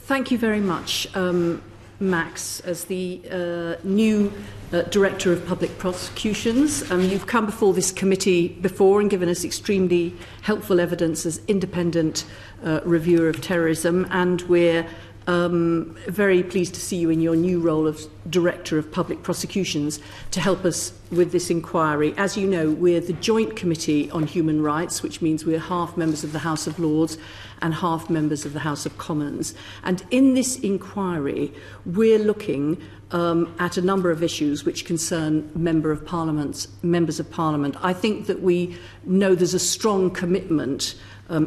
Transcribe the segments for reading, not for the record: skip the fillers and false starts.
thank you very much, Max, as the new Director of Public Prosecutions. You've come before this committee before and given us extremely helpful evidence as independent reviewer of terrorism, and we're very pleased to see you in your new role of Director of Public Prosecutions to help us with this inquiry. As you know, we're the Joint Committee on Human Rights, which means we're half members of the House of Lords and half members of the House of Commons. And in this inquiry, we're looking at a number of issues which concern members of Parliament. I think that we know there's a strong commitment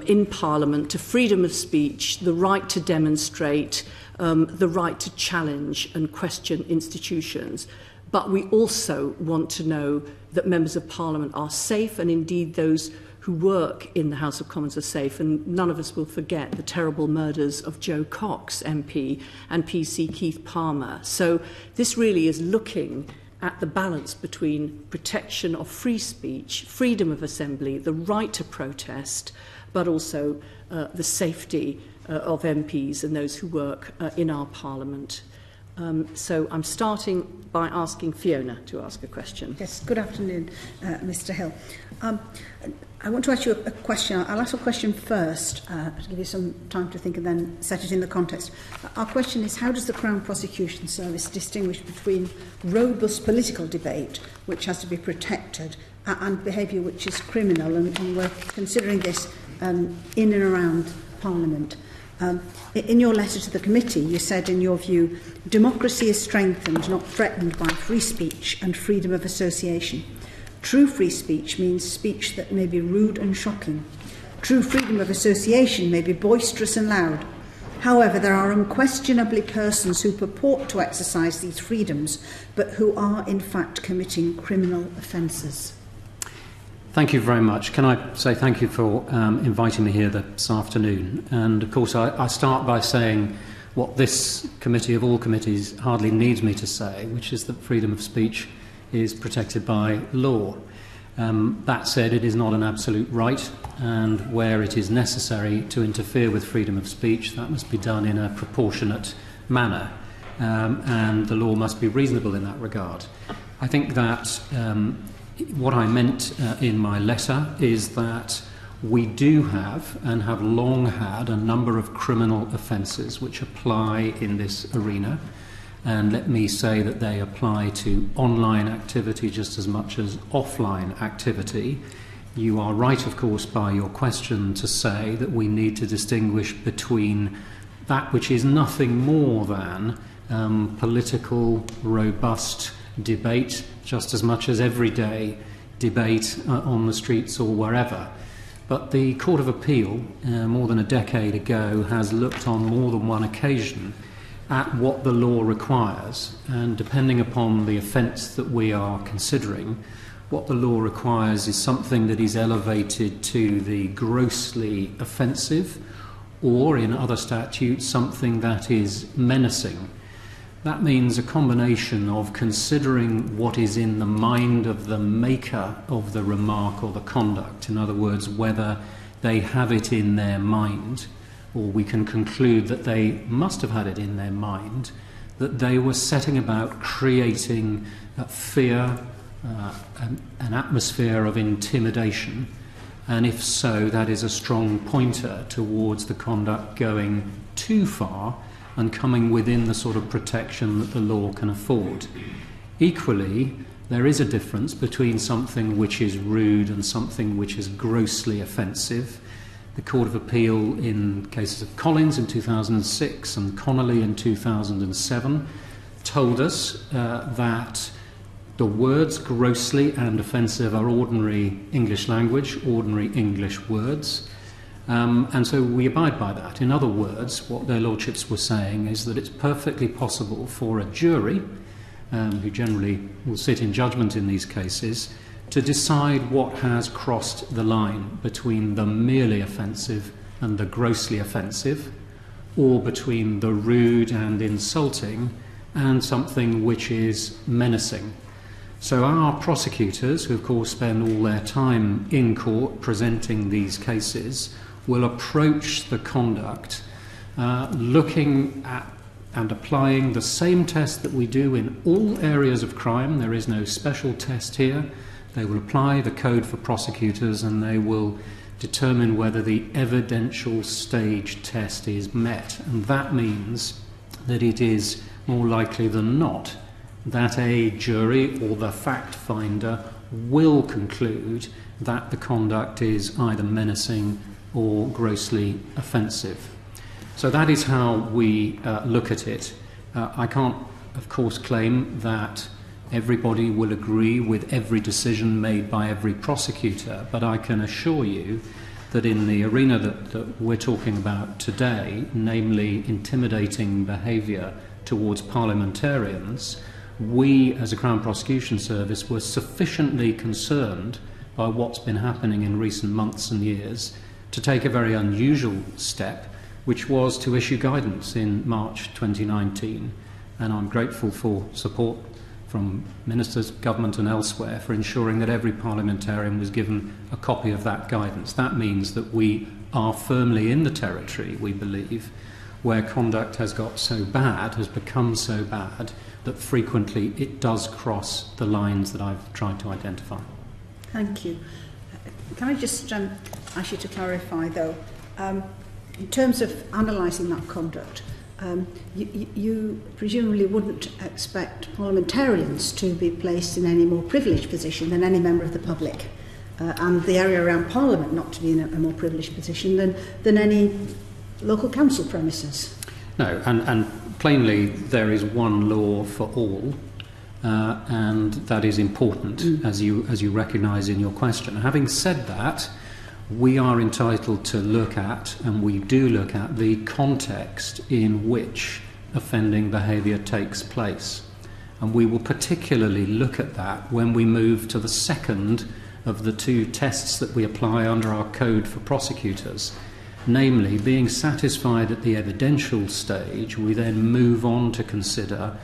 in Parliament to freedom of speech, the right to demonstrate, the right to challenge and question institutions. But we also want to know that members of Parliament are safe, and indeed those who work in the House of Commons are safe. And none of us will forget the terrible murders of Joe Cox, MP, and PC Keith Palmer. So this really is looking at the balance between protection of free speech, freedom of assembly, the right to protest, but also the safety of MPs and those who work in our Parliament. So I'm starting by asking Fiona to ask a question. Yes, good afternoon, Mr. Hill. I want to ask you a question. I'll ask a question first to give you some time to think and then set it in the context. Our question is, how does the Crown Prosecution Service distinguish between robust political debate, which has to be protected, and behaviour which is criminal? And we're considering this in and around Parliament. In your letter to the committee, you said, in your view, democracy is strengthened, not threatened, by free speech and freedom of association. True free speech means speech that may be rude and shocking. True freedom of association may be boisterous and loud. However, there are unquestionably persons who purport to exercise these freedoms, but who are in fact committing criminal offences. Thank you very much. Can I say thank you for inviting me here this afternoon? And of course, I start by saying what this committee of all committees hardly needs me to say, which is that freedom of speech is protected by law. That said, it is not an absolute right, and where it is necessary to interfere with freedom of speech, that must be done in a proportionate manner, and the law must be reasonable in that regard. I think that what I meant in my letter is that we do have, and have long had, a number of criminal offences which apply in this arena. And let me say that they apply to online activity just as much as offline activity. You are right, of course, by your question to say that we need to distinguish between that which is nothing more than political, robust debate, just as much as everyday debate on the streets or wherever. But the Court of Appeal, more than a decade ago, has looked on more than one occasion at what the law requires, and depending upon the offence that we are considering, what the law requires is something that is elevated to the grossly offensive, or in other statutes, something that is menacing. That means a combination of considering what is in the mind of the maker of the remark or the conduct, in other words, whether they have it in their mind, or we can conclude that they must have had it in their mind, that they were setting about creating fear, an atmosphere of intimidation, and if so, that is a strong pointer towards the conduct going too far and coming within the sort of protection that the law can afford. Equally, there is a difference between something which is rude and something which is grossly offensive. The Court of Appeal, in cases of Collins in 2006 and Connolly in 2007, told us that the words grossly and offensive are ordinary English language, ordinary English words, and so we abide by that. In other words, what their lordships were saying is that it's perfectly possible for a jury, who generally will sit in judgment in these cases, to decide what has crossed the line between the merely offensive and the grossly offensive, or between the rude and insulting and something which is menacing. So our prosecutors, who of course spend all their time in court presenting these cases, will approach the conduct looking at and applying the same test that we do in all areas of crime. There is no special test here. They will apply the code for prosecutors and they will determine whether the evidential stage test is met. And that means that it is more likely than not that a jury or the fact finder will conclude that the conduct is either menacing or grossly offensive. So that is how we look at it. I can't, of course, claim that everybody will agree with every decision made by every prosecutor, but I can assure you that in the arena that we're talking about today, namely intimidating behaviour towards parliamentarians, we as a Crown Prosecution Service were sufficiently concerned by what's been happening in recent months and years to take a very unusual step, which was to issue guidance in March 2019. And I'm grateful for support from ministers, government and elsewhere for ensuring that every parliamentarian was given a copy of that guidance. That means that we are firmly in the territory, we believe, where conduct has got so bad, has become so bad, that frequently it does cross the lines that I've tried to identify. Thank you. Can I just ask you to clarify, though, in terms of analysing that conduct, you presumably wouldn't expect parliamentarians to be placed in any more privileged position than any member of the public, and the area around Parliament not to be in a more privileged position than any local council premises. No, and plainly there is one law for all, and that is important, as you recognise in your question. Having said that, we are entitled to look at, and we do look at, the context in which offending behaviour takes place. And we will particularly look at that when we move to the second of the two tests that we apply under our code for prosecutors. Namely, being satisfied at the evidential stage, we then move on to consider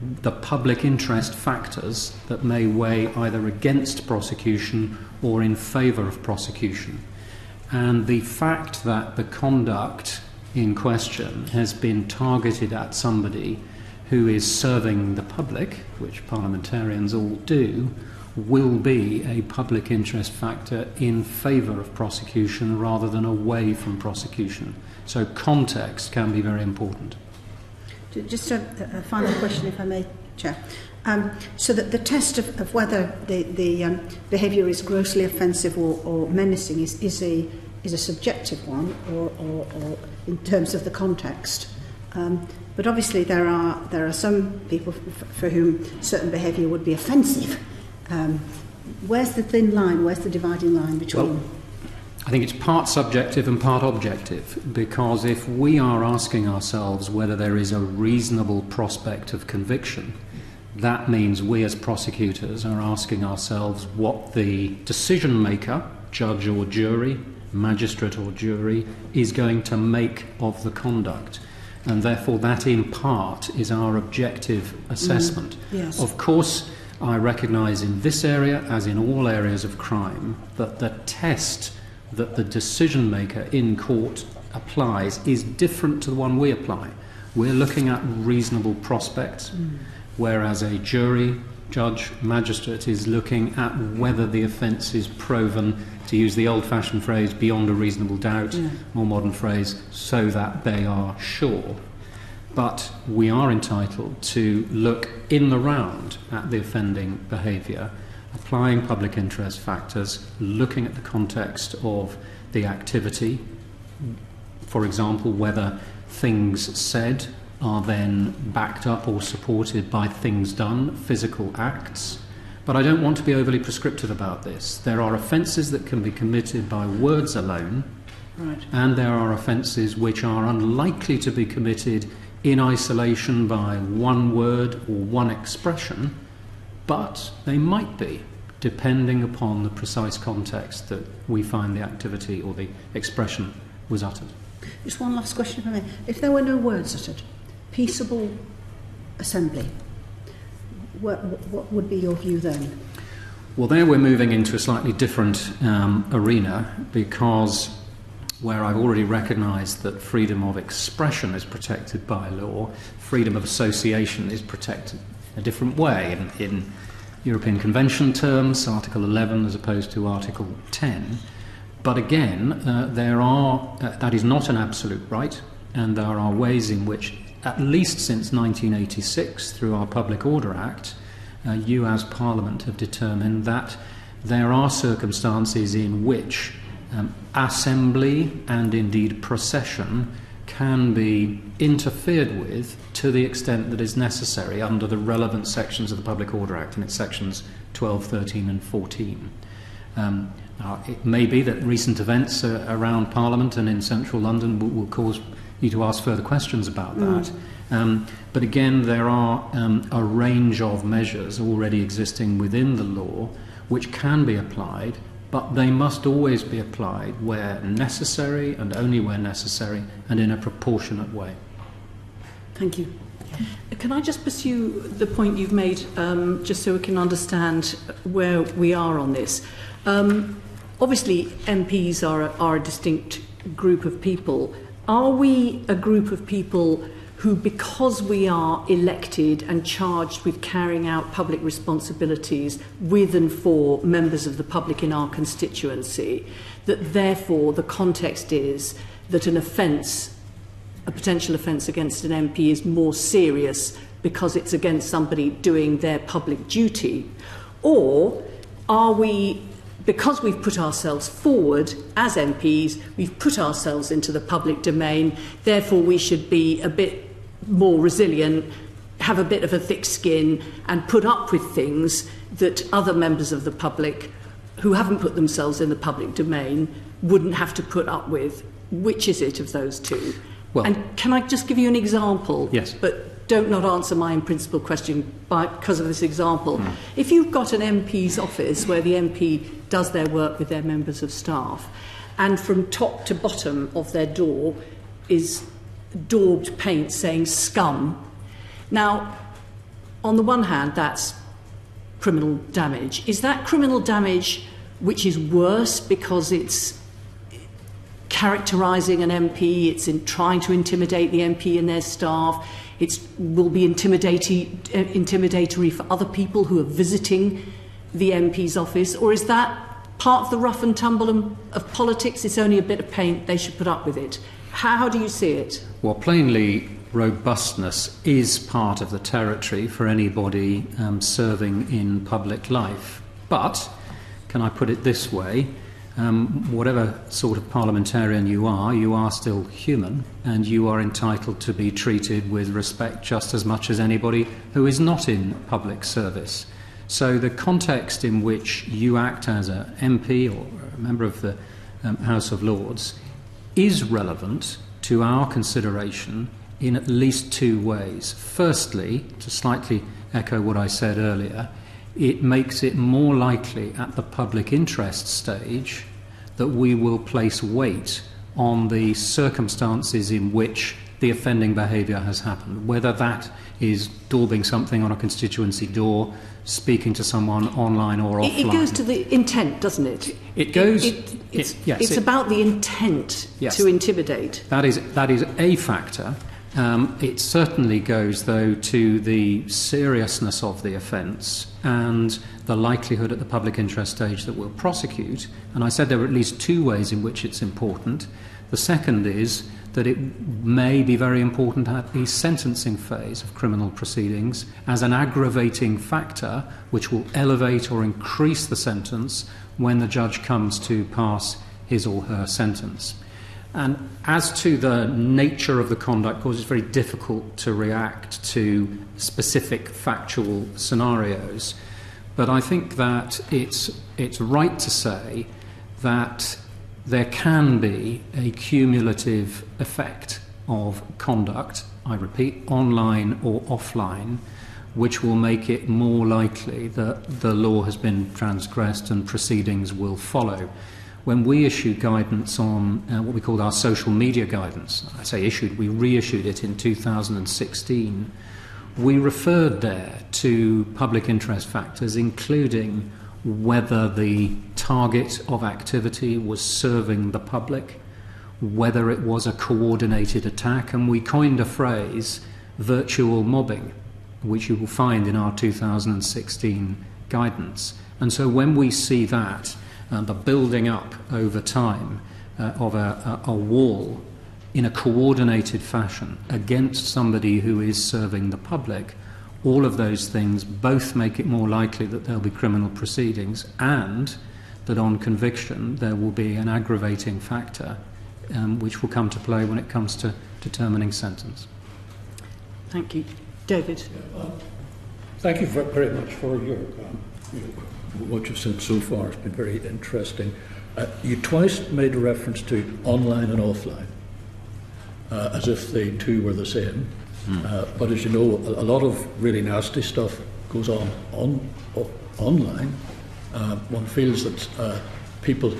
the public interest factors that may weigh either against prosecution or in favour of prosecution. And the fact that the conduct in question has been targeted at somebody who is serving the public, which parliamentarians all do, will be a public interest factor in favour of prosecution rather than away from prosecution. So context can be very important. Just a final question, if I may, Chair. So that the test of whether the behaviour is grossly offensive or menacing is a subjective one, or in terms of the context. But obviously there are some people for whom certain behaviour would be offensive. Where's the thin line? Where's the dividing line between? Well, I think it's part subjective and part objective, because if we are asking ourselves whether there is a reasonable prospect of conviction, that means we as prosecutors are asking ourselves what the decision maker, judge or jury, magistrate or jury, is going to make of the conduct. And therefore that in part is our objective assessment. Yes. Of course, I recognise in this area, as in all areas of crime, that the test that the decision maker in court applies is different to the one we apply. We're looking at reasonable prospects, whereas a jury, judge, magistrate is looking at whether the offence is proven, to use the old-fashioned phrase, beyond a reasonable doubt, more modern phrase, so that they are sure. But we are entitled to look in the round at the offending behaviour, applying public interest factors, looking at the context of the activity, for example, whether things said are then backed up or supported by things done, physical acts. But I don't want to be overly prescriptive about this. There are offences that can be committed by words alone, and there are offences which are unlikely to be committed in isolation by one word or one expression, but they might be, depending upon the precise context that we find the activity or the expression was uttered. Just one last question, if I may. If there were no words uttered, peaceable assembly, what would be your view then? Well, there we're moving into a slightly different arena, because where I've already recognised that freedom of expression is protected by law, freedom of association is protected a different way in European Convention terms, Article 11 as opposed to Article 10. But again, that is not an absolute right, and there are ways in which, at least since 1986, through our Public Order Act, you as Parliament have determined that there are circumstances in which assembly and indeed procession can be interfered with to the extent that is necessary under the relevant sections of the Public Order Act, and its sections 12, 13 and 14. It may be that recent events around Parliament and in central London will cause you to ask further questions about that. But again, there are a range of measures already existing within the law which can be applied, but they must always be applied where necessary and only where necessary and in a proportionate way. Thank you. Can I just pursue the point you've made, just so we can understand where we are on this? Obviously, MPs are a distinct group of people. Are we a group of people who, because we are elected and charged with carrying out public responsibilities with and for members of the public in our constituency, that therefore the context is that an offence, a potential offence against an MP is more serious because it's against somebody doing their public duty? Or are we, because we've put ourselves forward as MPs, we've put ourselves into the public domain, therefore we should be a bit more resilient, have a bit of a thick skin and put up with things that other members of the public who haven't put themselves in the public domain wouldn't have to put up with? Which is it of those two? Well, and can I just give you an example? Yes. But don't not answer my in-principle question because of this example. If you've got an MP's office where the MP does their work with their members of staff, and from top to bottom of their door is daubed paint saying scum. Now, on the one hand, that's criminal damage. Is that criminal damage which is worse because it's characterising an MP, it's in trying to intimidate the MP and their staff, it will be intimidatory for other people who are visiting the MP's office? Or is that part of the rough and tumble of politics? It's only a bit of paint, they should put up with it. How do you see it? Well, plainly, robustness is part of the territory for anybody serving in public life. But, can I put it this way, whatever sort of parliamentarian you are still human, and you are entitled to be treated with respect just as much as anybody who is not in public service. So the context in which you act as an MP or a member of the House of Lords is relevant to our consideration in at least two ways. Firstly, to slightly echo what I said earlier, it makes it more likely at the public interest stage that we will place weight on the circumstances in which the offending behaviour has happened, whether that is daubing something on a constituency door, speaking to someone online or offline. It goes to the intent, doesn't it? It goes... It's about the intent to intimidate. That is a factor. It certainly goes, though, to the seriousness of the offence and the likelihood at the public interest stage that we'll prosecute. And I said there are at least two ways in which it's important. The second is that it may be very important at the sentencing phase of criminal proceedings as an aggravating factor which will elevate or increase the sentence when the judge comes to pass his or her sentence. And as to the nature of the conduct, of course, it's very difficult to react to specific factual scenarios. But I think that it's right to say that there can be a cumulative effect of conduct, I repeat, online or offline, which will make it more likely that the law has been transgressed and proceedings will follow. When we issued guidance on what we called our social media guidance, I say issued, we reissued it in 2016, we referred there to public interest factors, including whether the target of activity was serving the public, whether it was a coordinated attack, and we coined a phrase, virtual mobbing, which you will find in our 2016 guidance. And so when we see that, the building up over time of a wall in a coordinated fashion against somebody who is serving the public, all of those things both make it more likely that there'll be criminal proceedings, and that on conviction there will be an aggravating factor which will come to play when it comes to determining sentence. Thank you. David. Thank you very much for your what you've said so far. It's been very interesting. You twice made a reference to online and offline, as if the two were the same. But as you know, a lot of really nasty stuff goes on online. One feels that people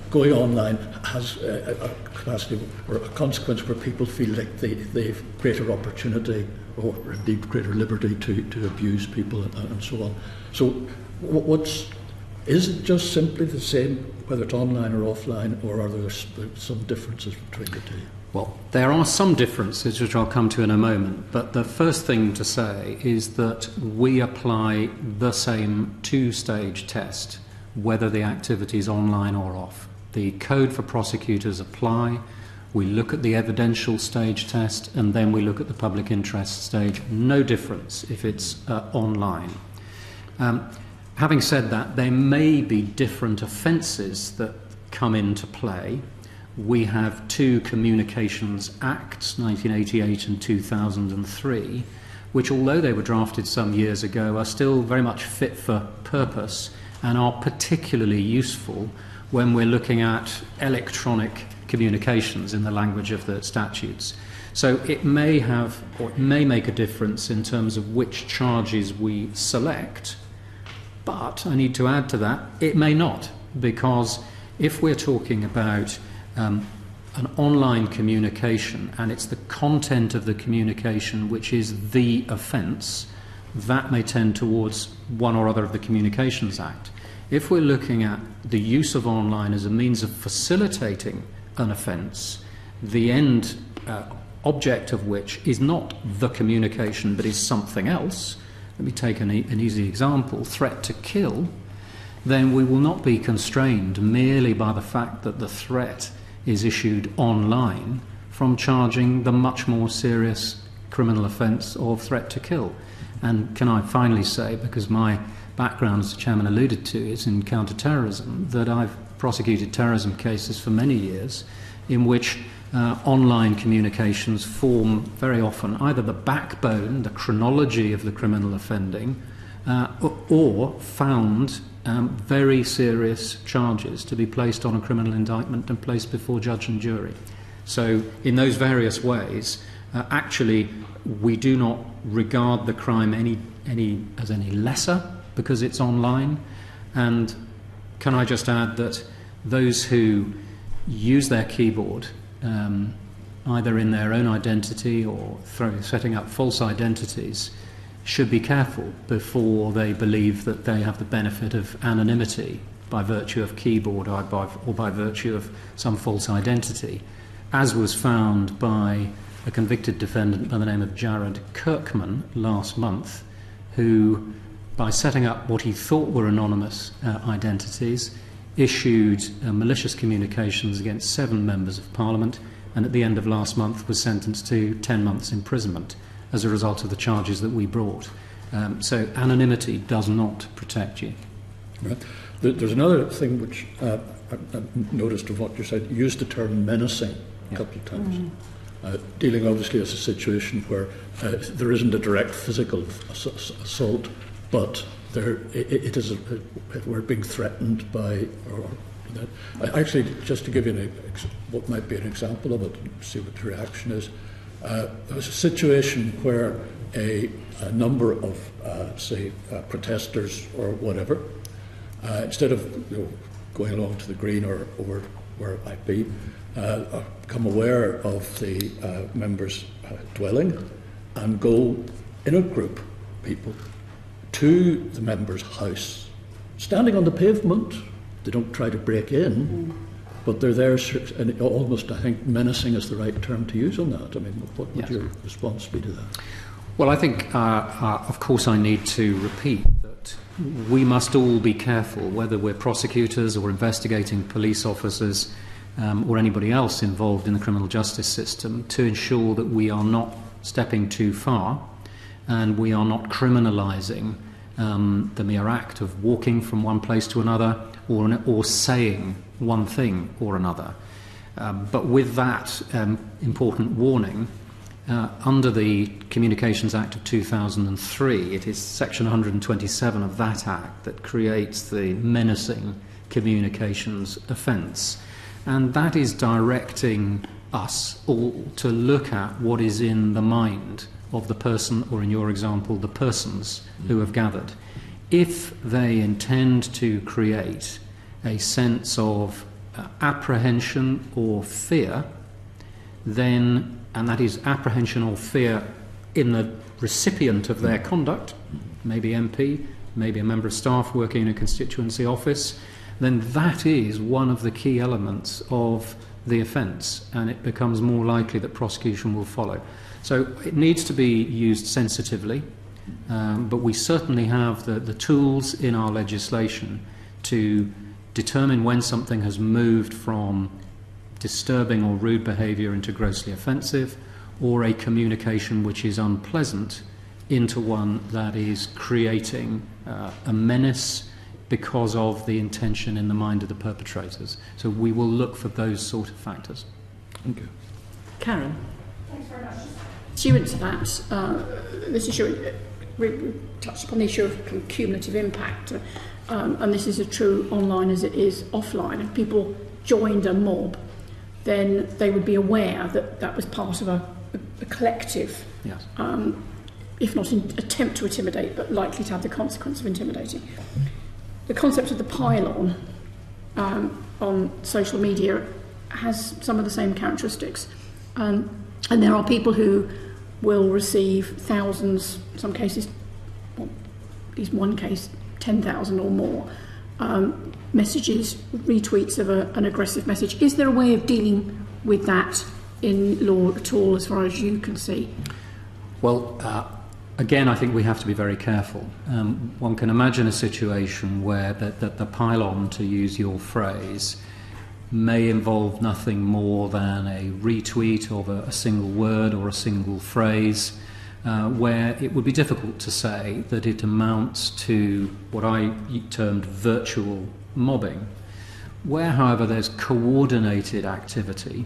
going online has a capacity or a consequence where people feel like they've greater opportunity or indeed greater liberty to abuse people and so on. So is it just simply the same whether it's online or offline, or are there some differences between the two? Well, there are some differences which I'll come to in a moment, but the first thing to say is that we apply the same two-stage test whether the activity is online or off. The code for prosecutors apply. We look at the evidential stage test, and then we look at the public interest stage. No difference if it's online. Having said that, there may be different offences that come into play. We have two Communications Acts, 1988 and 2003, which, although they were drafted some years ago, are still very much fit for purpose and are particularly useful when we're looking at electronic communications in the language of the statutes. So it may have, or it may make a difference in terms of which charges we select, but I need to add to that, it may not, because if we're talking about an online communication and it's the content of the communication which is the offence, that may tend towards one or other of the Communications Act. If we're looking at the use of online as a means of facilitating an offence, the end object of which is not the communication but is something else, let me take an easy example, threat to kill, then we will not be constrained merely by the fact that the threat is issued online from charging the much more serious criminal offence of threat to kill. And can I finally say, because my background, as the Chairman alluded to, is in counter-terrorism, that I've prosecuted terrorism cases for many years in which online communications form very often either the backbone, the chronology of the criminal offending, or found very serious charges to be placed on a criminal indictment and placed before judge and jury. So in those various ways, actually we do not regard the crime as any lesser because it's online. And can I just add that those who use their keyboard either in their own identity or setting up false identities should be careful before they believe that they have the benefit of anonymity by virtue of keyboard or by virtue of some false identity, as was found by a convicted defendant by the name of Jared Kirkman last month, who, by setting up what he thought were anonymous identities, issued malicious communications against 7 members of Parliament, and at the end of last month was sentenced to 10 months imprisonment as a result of the charges that we brought. So anonymity does not protect you. Right. There's another thing which I noticed of what you said. You used the term menacing a couple of times. Dealing obviously as a situation where there isn't a direct physical assault, but we're being threatened by, or that. Actually, just to give you what might be an example of it, and see what the reaction is. There was a situation where a number of, say, protesters or whatever, instead of going along to the green or where it might be, become aware of the members' dwelling and go in a group, people, to the member's house, standing on the pavement. They don't try to break in, but they're there, and almost, I think, menacing is the right term to use on that. I mean, what would your response be to that? Well, I think, of course, I need to repeat that we must all be careful, whether we're prosecutors or investigating police officers or anybody else involved in the criminal justice system, to ensure that we are not stepping too far and we are not criminalising the mere act of walking from one place to another or saying one thing or another. But with that important warning, under the Communications Act of 2003, it is Section 127 of that Act that creates the menacing communications offence. And that is directing us all to look at what is in the mind of the person, or in your example, the persons who have gathered. If they intend to create a sense of apprehension or fear, then, and that is apprehension or fear in the recipient of their conduct, maybe MP, maybe a member of staff working in a constituency office, then that is one of the key elements of the offence, and it becomes more likely that prosecution will follow. So it needs to be used sensitively, but we certainly have the tools in our legislation to determine when something has moved from disturbing or rude behaviour into grossly offensive, or a communication which is unpleasant into one that is creating a menace because of the intention in the mind of the perpetrators. So we will look for those sort of factors. Thank you. Karen. Thanks very much. Pursuant to that, this issue, we touched upon the issue of cumulative impact, and this is as true online as it is offline. If people joined a mob, then they would be aware that that was part of a collective, Yes. if not an attempt to intimidate, but likely to have the consequence of intimidating. The concept of the pylon on social media has some of the same characteristics. And there are people who will receive thousands, in some cases, well, at least one case, 10,000 or more, messages, retweets of an aggressive message. Is there a way of dealing with that in law at all, as far as you can see? Well, again, I think we have to be very careful. One can imagine a situation where the pylon, to use your phrase, may involve nothing more than a retweet of a single word or a single phrase, where it would be difficult to say that it amounts to what I termed virtual mobbing. Where, however, there's coordinated activity,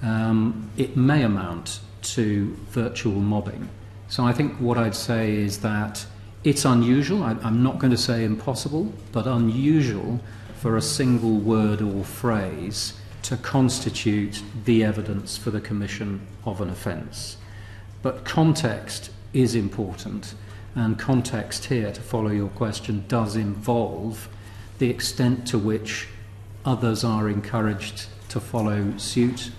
it may amount to virtual mobbing. So I think what I'd say is that it's unusual, I'm not going to say impossible, but unusual for a single word or phrase to constitute the evidence for the commission of an offence. But context is important, and context here, to follow your question, does involve the extent to which others are encouraged to follow suit,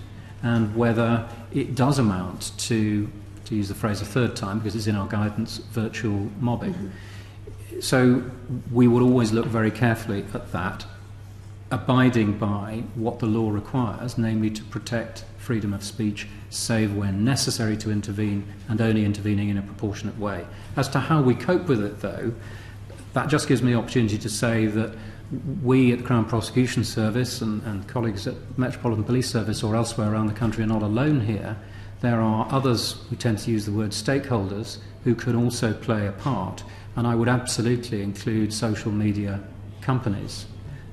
and whether it does amount to use the phrase a third time because it's in our guidance, virtual mobbing. Mm-hmm. So we would always look very carefully at that, abiding by what the law requires, namely to protect freedom of speech, save when necessary to intervene, and only intervening in a proportionate way. As to how we cope with it, though, that just gives me the opportunity to say that we at the Crown Prosecution Service and colleagues at Metropolitan Police Service or elsewhere around the country are not alone here. There are others, we tend to use the word stakeholders, who can also play a part, and I would absolutely include social media companies,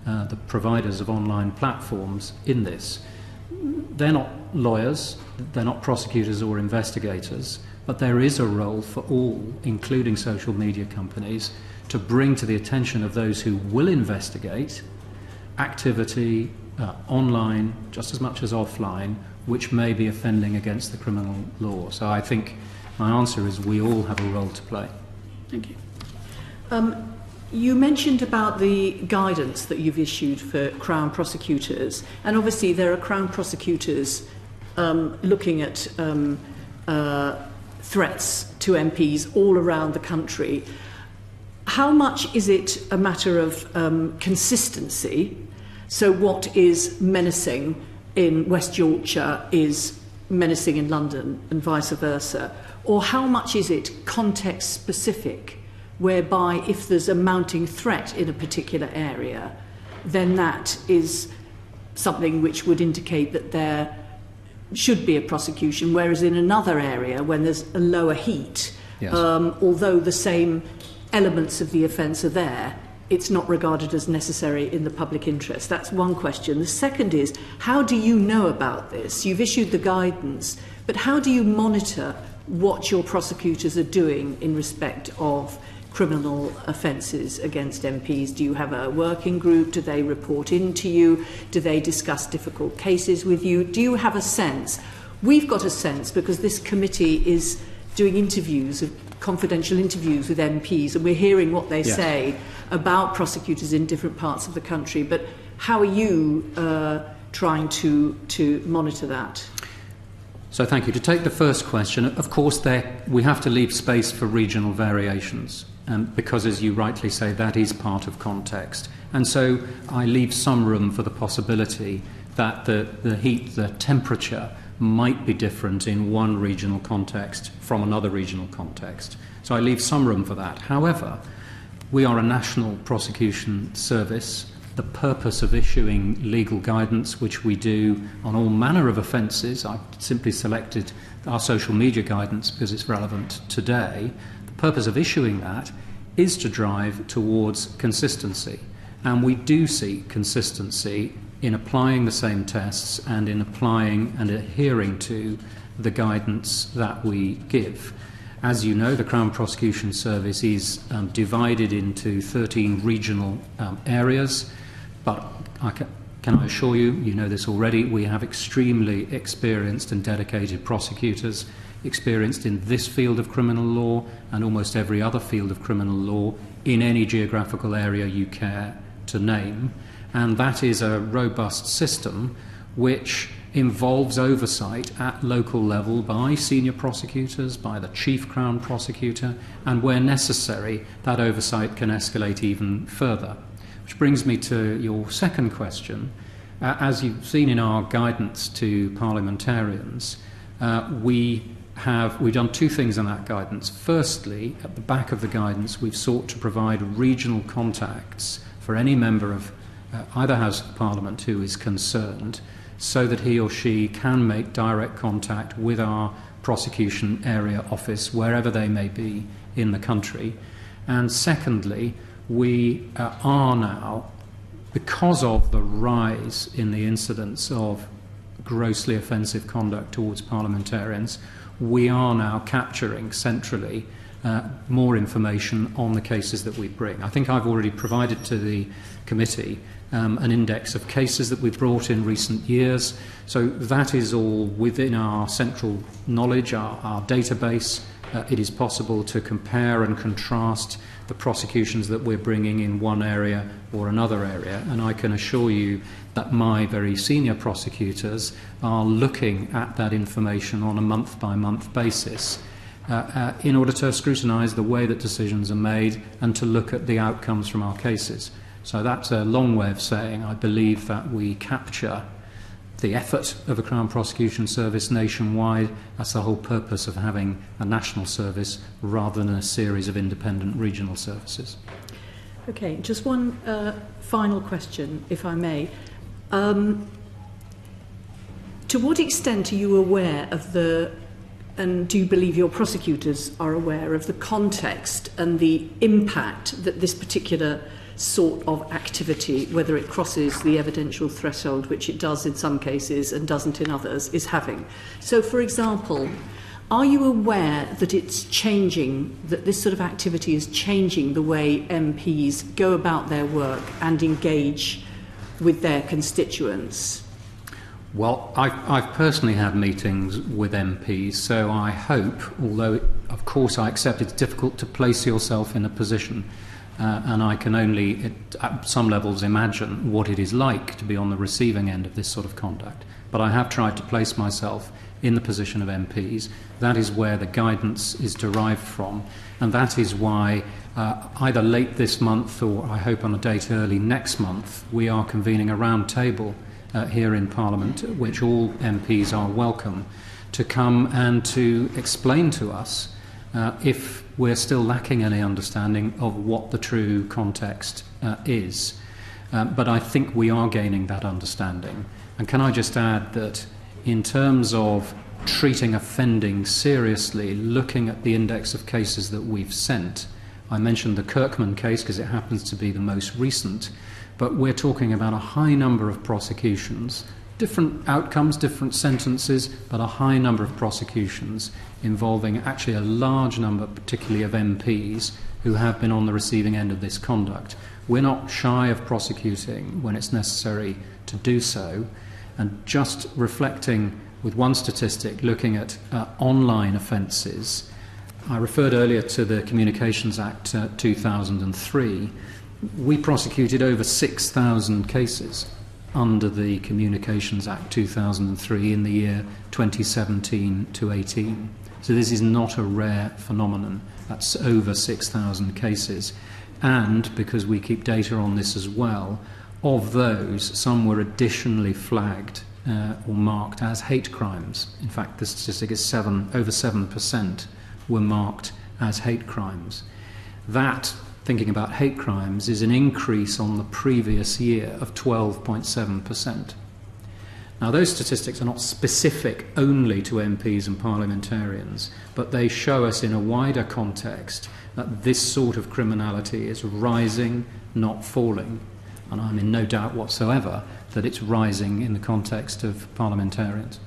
the providers of online platforms, in this. They're not lawyers, they're not prosecutors or investigators, but there is a role for all, including social media companies, to bring to the attention of those who will investigate activity online just as much as offline, which may be offending against the criminal law. So I think my answer is we all have a role to play. Thank you. You mentioned about the guidance that you've issued for Crown prosecutors, and obviously there are Crown prosecutors looking at threats to MPs all around the country. How much is it a matter of consistency, So what is menacing in West Yorkshire is menacing in London and vice versa? Or how much is it context specific, whereby if there's a mounting threat in a particular area, then that is something which would indicate that there should be a prosecution, whereas in another area, when there's a lower heat, yes. Although the same elements of the offence are there, it's not regarded as necessary in the public interest. That's one question. The second is, how do you know about this? You've issued the guidance, but how do you monitor what your prosecutors are doing in respect of criminal offences against MPs? Do you have a working group? Do they report into you? Do they discuss difficult cases with you? Do you have a sense? We've got a sense because this committee is doing interviews, confidential interviews with MPs, and we're hearing what they yes. say about prosecutors in different parts of the country. But how are you trying to monitor that? So thank you. To take the first question, of course we have to leave space for regional variations, because as you rightly say, that is part of context. And so I leave some room for the possibility that the heat, the temperature might be different in one regional context from another regional context. So I leave some room for that. However, we are a national prosecution service. The purpose of issuing legal guidance, which we do on all manner of offences, I've simply selected our social media guidance because it's relevant today. The purpose of issuing that is to drive towards consistency. And we do seek consistency in applying the same tests and in applying and adhering to the guidance that we give. As you know, the Crown Prosecution Service is divided into 13 regional areas, but can I assure you, you know this already, we have extremely experienced and dedicated prosecutors, experienced in this field of criminal law and almost every other field of criminal law in any geographical area you care to name. And that is a robust system which involves oversight at local level by senior prosecutors, by the chief Crown prosecutor, and where necessary, that oversight can escalate even further. Which brings me to your second question. As you've seen in our guidance to parliamentarians, we've done two things in that guidance. Firstly, at the back of the guidance, we've sought to provide regional contacts for any member of either House of Parliament who is concerned, so that he or she can make direct contact with our prosecution area office wherever they may be in the country. And secondly, we are now, because of the rise in the incidence of grossly offensive conduct towards parliamentarians, we are now capturing centrally more information on the cases that we bring. I think I've already provided to the committee an index of cases that we've brought in recent years. So that is all within our central knowledge, our database. It is possible to compare and contrast the prosecutions that we're bringing in one area or another area. And I can assure you that my very senior prosecutors are looking at that information on a month-by-month basis in order to scrutinise the way that decisions are made and to look at the outcomes from our cases. So that's a long way of saying I believe that we capture the effort of a Crown Prosecution Service nationwide. That's the whole purpose of having a national service rather than a series of independent regional services. Okay, just one final question, if I may. To what extent are you aware of and do you believe your prosecutors are aware of the context and the impact that this particular sort of activity, whether it crosses the evidential threshold, which it does in some cases and doesn't in others, is having? So, for example, are you aware that it's changing, that this sort of activity is changing the way MPs go about their work and engage with their constituents? Well, I've personally had meetings with MPs, so I hope, although of course I accept it's difficult to place yourself in a position and I can only, at some levels, imagine what it is like to be on the receiving end of this sort of conduct. But I have tried to place myself in the position of MPs. That is where the guidance is derived from, and that is why either late this month or I hope on a date early next month, we are convening a round table here in Parliament, which all MPs are welcome to come and to explain to us if we're still lacking any understanding of what the true context is. But I think we are gaining that understanding. And can I just add that in terms of treating offending seriously, looking at the index of cases that we've sent, I mentioned the Kirkman case because it happens to be the most recent, but we're talking about a high number of prosecutions, different outcomes, different sentences, but a high number of prosecutions involving actually a large number, particularly of MPs, who have been on the receiving end of this conduct. We're not shy of prosecuting when it's necessary to do so, and just reflecting with one statistic, looking at online offences. I referred earlier to the Communications Act 2003. We prosecuted over 6,000 cases under the Communications Act 2003 in the year 2017 to 18. So this is not a rare phenomenon. That's over 6,000 cases. And because we keep data on this as well, of those, some were additionally flagged or marked as hate crimes. In fact, the statistic is over 7% were marked as hate crimes. That, thinking about hate crimes, is an increase on the previous year of 12.7%. Now, those statistics are not specific only to MPs and parliamentarians, but they show us in a wider context that this sort of criminality is rising, not falling. And I'm in no doubt whatsoever that it's rising in the context of parliamentarians.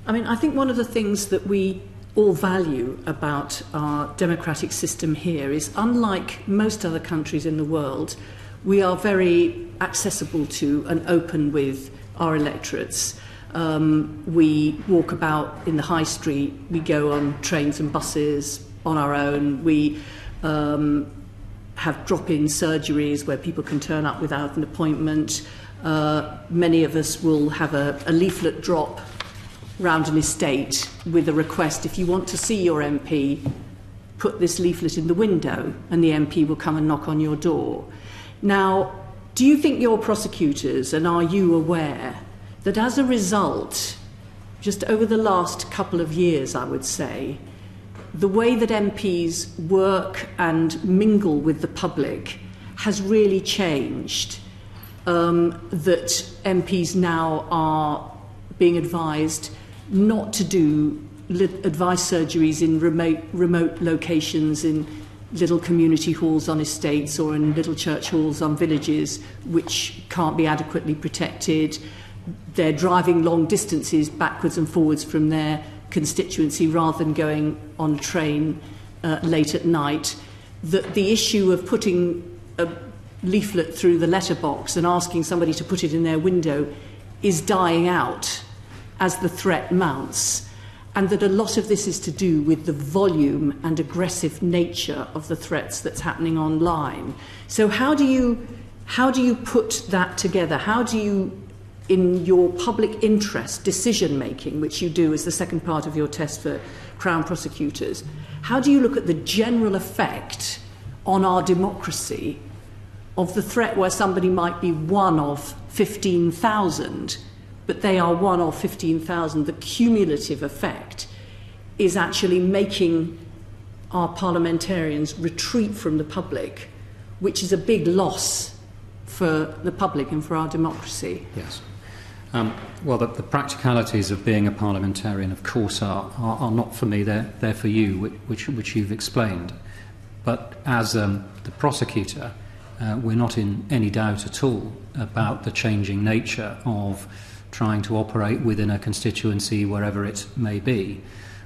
I mean, I think one of the things that we all value about our democratic system here is, unlike most other countries in the world, we are very accessible to and open with our electorates. We walk about in the high street, we go on trains and buses on our own, we have drop-in surgeries where people can turn up without an appointment. Many of us will have a leaflet drop round an estate with a request, if you want to see your MP, put this leaflet in the window and the MP will come and knock on your door. Now, do you think you're prosecutors, and are you aware that as a result, just over the last couple of years, I would say, the way that MPs work and mingle with the public has really changed, that MPs now are being advised not to do advice surgeries in remote locations, in little community halls on estates or in little church halls on villages which can't be adequately protected. They're driving long distances backwards and forwards from their constituency rather than going on a train late at night. That the issue of putting a leaflet through the letterbox and asking somebody to put it in their window is dying out as the threat mounts, and that a lot of this is to do with the volume and aggressive nature of the threats that's happening online. So how do you put that together? How do you, in your public interest decision making, which you do as the second part of your test for Crown prosecutors, how do you look at the general effect on our democracy of the threat where somebody might be one of 15,000, but they are one of 15,000, the cumulative effect is actually making our parliamentarians retreat from the public, which is a big loss for the public and for our democracy. Yes. Well, the practicalities of being a parliamentarian, of course, are not for me, they're for you, which you've explained. But as the prosecutor, we're not in any doubt at all about the changing nature of trying to operate within a constituency wherever it may be.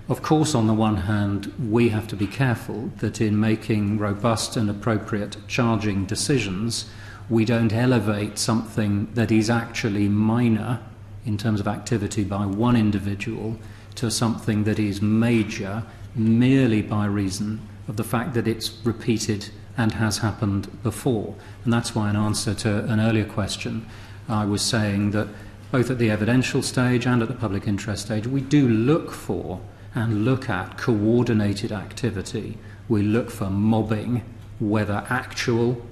Of course, on the one hand, we have to be careful that in making robust and appropriate charging decisions, we don't elevate something that is actually minor in terms of activity by one individual to something that is major merely by reason of the fact that it's repeated and has happened before. And that's why, in answer to an earlier question, I was saying that both at the evidential stage and at the public interest stage, we do look for and look at coordinated activity. We look for mobbing, whether actual,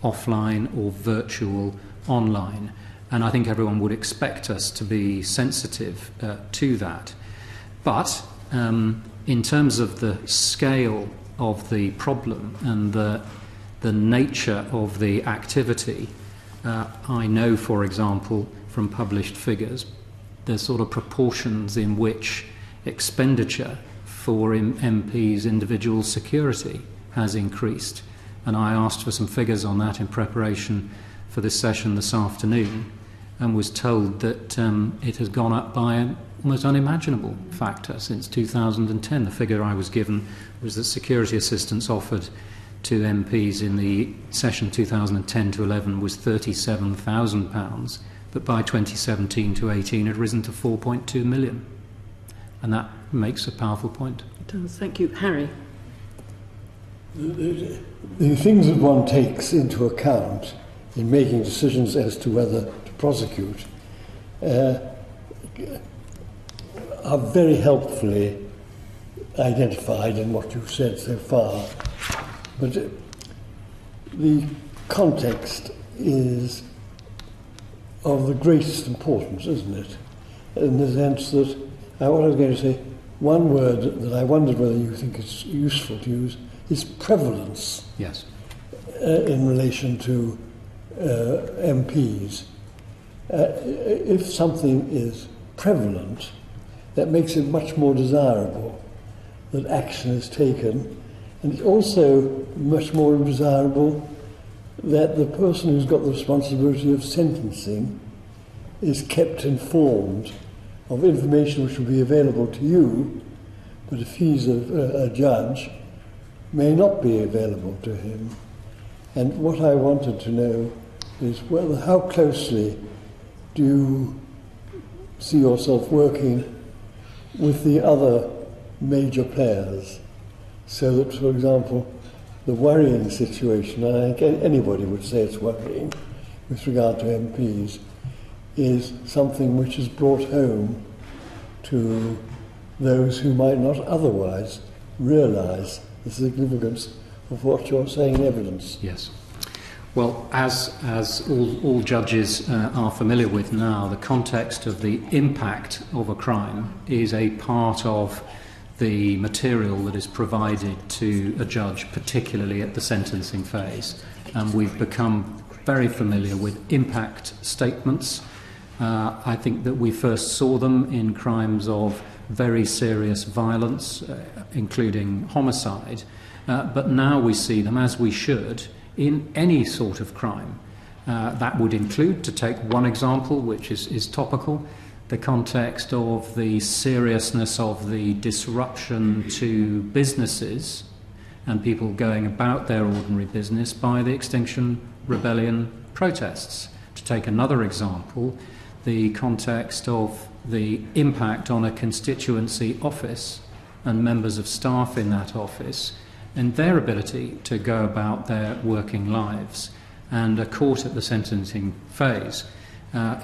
offline, or virtual, online. And I think everyone would expect us to be sensitive to that. But in terms of the scale of the problem and the nature of the activity, I know, for example, from published figures, the sort of proportions in which expenditure for MPs' individual security has increased. And I asked for some figures on that in preparation for this session this afternoon, and was told that it has gone up by an almost unimaginable factor since 2010. The figure I was given was that security assistance offered to MPs in the session 2010 to 11 was £37,000, but by 2017 to 18 had risen to 4.2 million. And that makes a powerful point. It does. Thank you. Harry? The things that one takes into account in making decisions as to whether to prosecute are very helpfully identified in what you've said so far. But the context is of the greatest importance, isn't it? In the sense that, what I was going to say, one word that I wondered whether you think it's useful to use is prevalence. Yes. In relation to MPs. If something is prevalent, that makes it much more desirable that action is taken, and it's also much more desirable that the person who's got the responsibility of sentencing is kept informed of information which will be available to you, but if he's a judge, may not be available to him. And what I wanted to know is whether, how closely do you see yourself working with the other major players, so that, for example, the worrying situation, I think anybody would say it's worrying with regard to MPs, is something which is brought home to those who might not otherwise realise the significance of what you're saying in evidence. Yes. Well, as all judges are familiar with now, the context of the impact of a crime is a part of the material that is provided to a judge, particularly at the sentencing phase. And we've become very familiar with impact statements. I think that we first saw them in crimes of very serious violence, including homicide. But now we see them, as we should, in any sort of crime. That would include, to take one example, which is topical, the context of the seriousness of the disruption to businesses and people going about their ordinary business by the Extinction Rebellion protests. To take another example, the context of the impact on a constituency office and members of staff in that office and their ability to go about their working lives. And a court at the sentencing phase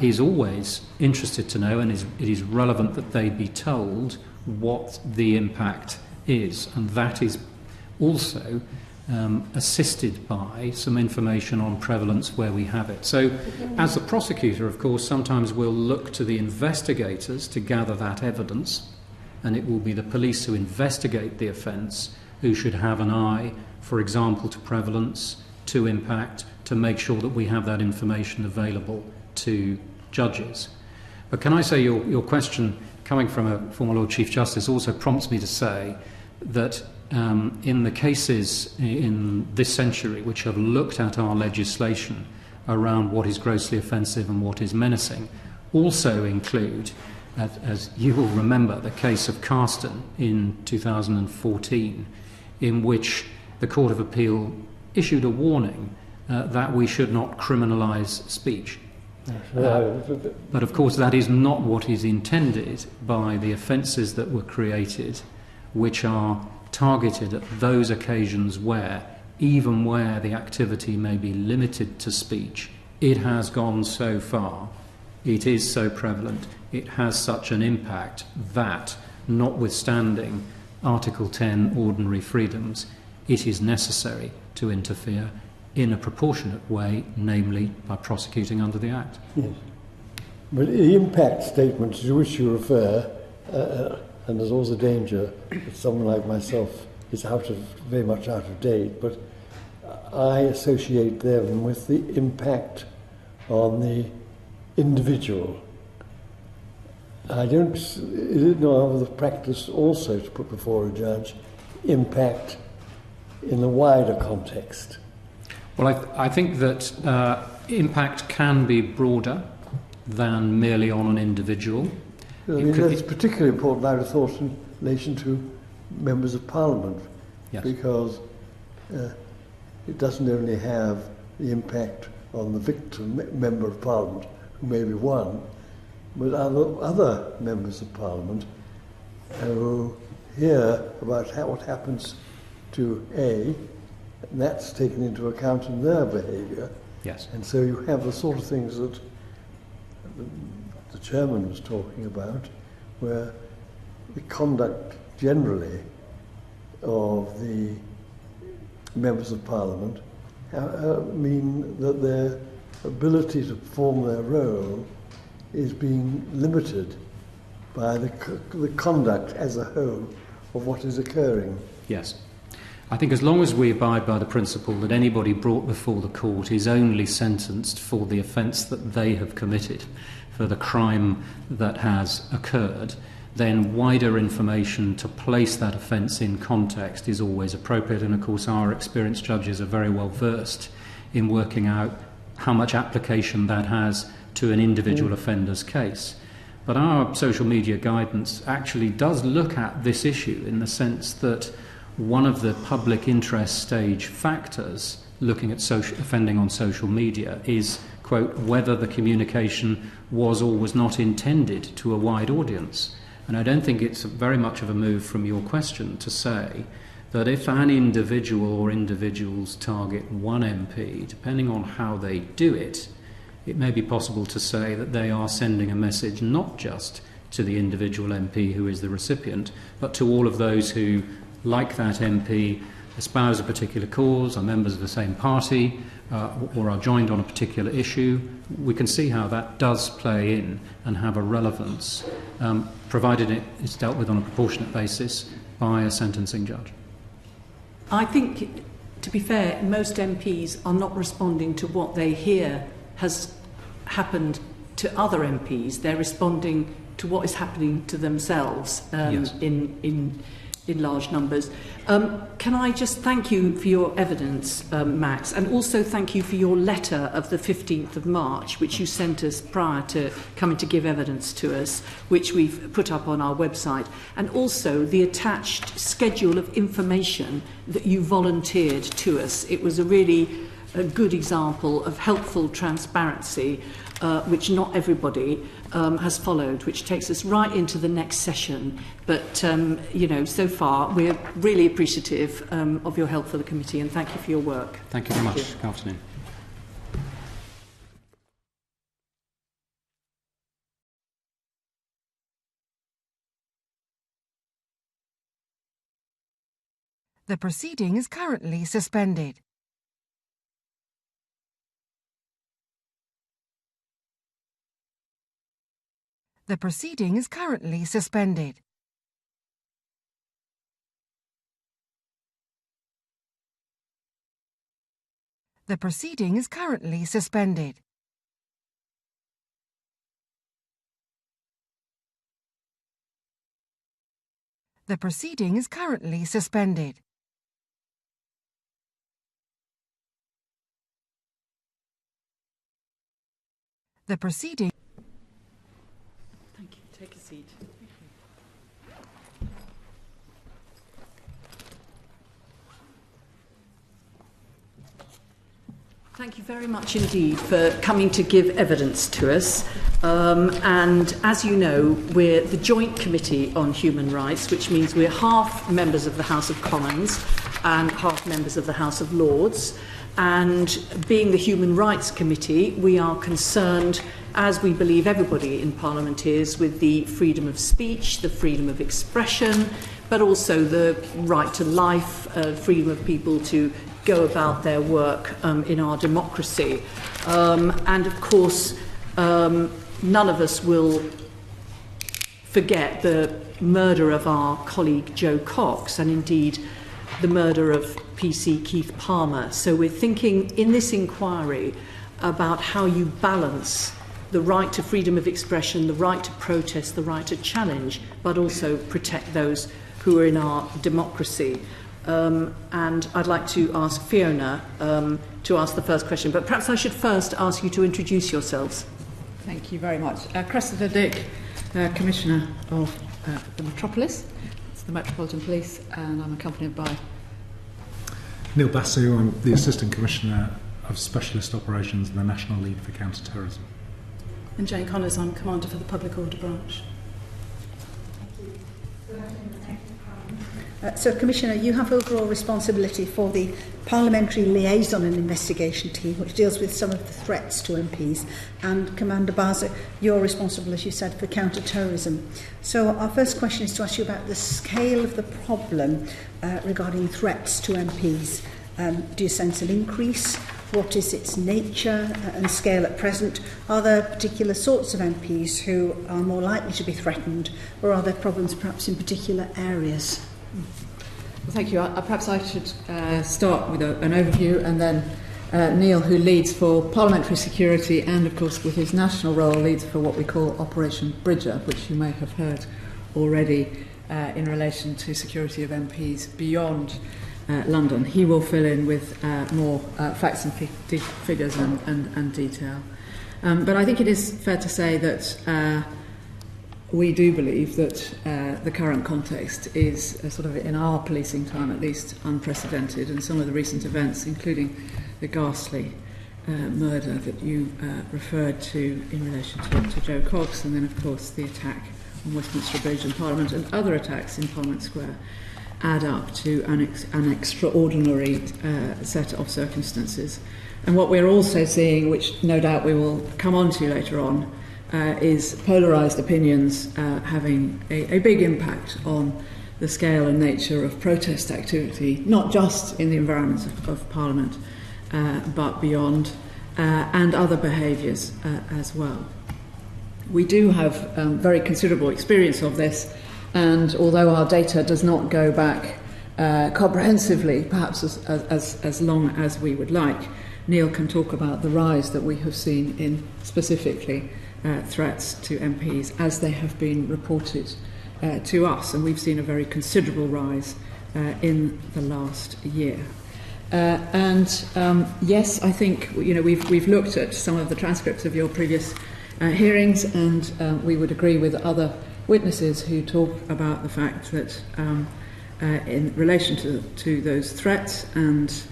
is always interested to know, and it is relevant that they be told what the impact is. And that is also assisted by some information on prevalence where we have it. So as the prosecutor, of course, sometimes we'll look to the investigators to gather that evidence, and it will be the police who investigate the offence who should have an eye, for example, to prevalence, to impact, to make sure that we have that information available to judges. But can I say your question, coming from a former Lord Chief Justice, also prompts me to say that in the cases in this century which have looked at our legislation around what is grossly offensive and what is menacing, also include, as you will remember, the case of Carston in 2014, in which the Court of Appeal issued a warning that we should not criminalise speech. But of course that is not what is intended by the offences that were created, which are targeted at those occasions where, even where the activity may be limited to speech, it has gone so far, it is so prevalent, it has such an impact that, notwithstanding Article 10 ordinary freedoms, it is necessary to interfere in a proportionate way, namely by prosecuting under the Act. Yes. But the impact statements to which you refer, and there's always a danger that someone like myself is very much out of date, but I associate them with the impact on the individual. I don't know of the practice also to put before a judge impact in the wider context. Well, I think that impact can be broader than merely on an individual. I mean, that's particularly important, I would have thought, in relation to members of Parliament, Yes. because it doesn't only have the impact on the victim member of Parliament, who may be one, but other members of Parliament who hear about what happens to A, and that's taken into account in their behaviour. Yes. And so you have the sort of things that the chairman was talking about, where the conduct generally of the members of Parliament mean that their ability to perform their role is being limited by the conduct as a whole of what is occurring. Yes. I think as long as we abide by the principle that anybody brought before the court is only sentenced for the offence that they have committed, for the crime that has occurred, then wider information to place that offence in context is always appropriate. And of course our experienced judges are very well versed in working out how much application that has to an individual offender's case. But our social media guidance actually does look at this issue in the sense that one of the public interest stage factors looking at offending on social media is, quote, whether the communication was or was not intended to a wide audience. And I don't think it's very much of a move from your question to say that if an individual or individuals target one MP, depending on how they do it, it may be possible to say that they are sending a message not just to the individual MP who is the recipient, but to all of those who, like that MP, espouse a particular cause, are members of the same party, or are joined on a particular issue. We can see how that does play in and have a relevance, provided it is dealt with on a proportionate basis by a sentencing judge. I think, to be fair, most MPs are not responding to what they hear has happened to other MPs. They're responding to what is happening to themselves Yes. in large numbers. Can I just thank you for your evidence, Max, and also thank you for your letter of the 15th of March, which you sent us prior to coming to give evidence to us, which we've put up on our website, and also the attached schedule of information that you volunteered to us. It was a good example of helpful transparency, which not everybody has followed, which takes us right into the next session. But, so far, we're really appreciative of your help for the committee, and thank you for your work. Thank you very much. Good afternoon. The proceeding is currently suspended. The proceeding is currently suspended. The proceeding is currently suspended. The proceeding is currently suspended. The proceeding. Thank you. Take a seat. Thank you very much indeed for coming to give evidence to us. And as you know, we're the Joint Committee on Human Rights, which means we're half members of the House of Commons and half members of the House of Lords. And being the Human Rights Committee, we are concerned, as we believe everybody in Parliament is, with the freedom of speech, the freedom of expression, but also the right to life, freedom of people to go about their work in our democracy. And of course, none of us will forget the murder of our colleague Jo Cox, and indeed the murder of PC Keith Palmer. So we're thinking in this inquiry about how you balance the right to freedom of expression, the right to protest, the right to challenge, but also protect those who are in our democracy. And I'd like to ask Fiona to ask the first question, but perhaps I should first ask you to introduce yourselves. Thank you very much. Cressida, Commissioner of the Metropolis, it's the Metropolitan Police, and I'm accompanied by Neil Basu. I'm the Assistant Commissioner of Specialist Operations and the National Lead for Counter-Terrorism. And Jane Connors, I'm Commander for the Public Order Branch. So, Commissioner, you have overall responsibility for the Parliamentary Liaison and Investigation Team, which deals with some of the threats to MPs, and Commander Basu, you're responsible, as you said, for counter-terrorism. So our first question is to ask you about the scale of the problem regarding threats to MPs. Do you sense an increase? What is its nature and scale at present? Are there particular sorts of MPs who are more likely to be threatened, or are there problems perhaps in particular areas? Well, thank you. Perhaps I should start with an overview, and then Neil, who leads for parliamentary security and, of course, with his national role, leads for what we call Operation Bridger, which you may have heard already in relation to security of MPs beyond London. He will fill in with more facts and figures and detail. But I think it is fair to say that we do believe that the current context is sort of, in our policing time at least, unprecedented, and some of the recent events, including the ghastly murder that you referred to in relation to Jo Cox, and then of course the attack on Westminster Bridge and Parliament and other attacks in Parliament Square, add up to an extraordinary set of circumstances. And what we're also seeing, which no doubt we will come on to later on, is polarised opinions having a big impact on the scale and nature of protest activity, not just in the environments of Parliament, but beyond, and other behaviours as well. We do have very considerable experience of this, and although our data does not go back comprehensively, perhaps as long as we would like, Neil can talk about the rise that we have seen in specifically threats to MPs as they have been reported to us, and we've seen a very considerable rise in the last year. Yes, I think we've looked at some of the transcripts of your previous hearings, and we would agree with other witnesses who talk about the fact that in relation to those threats and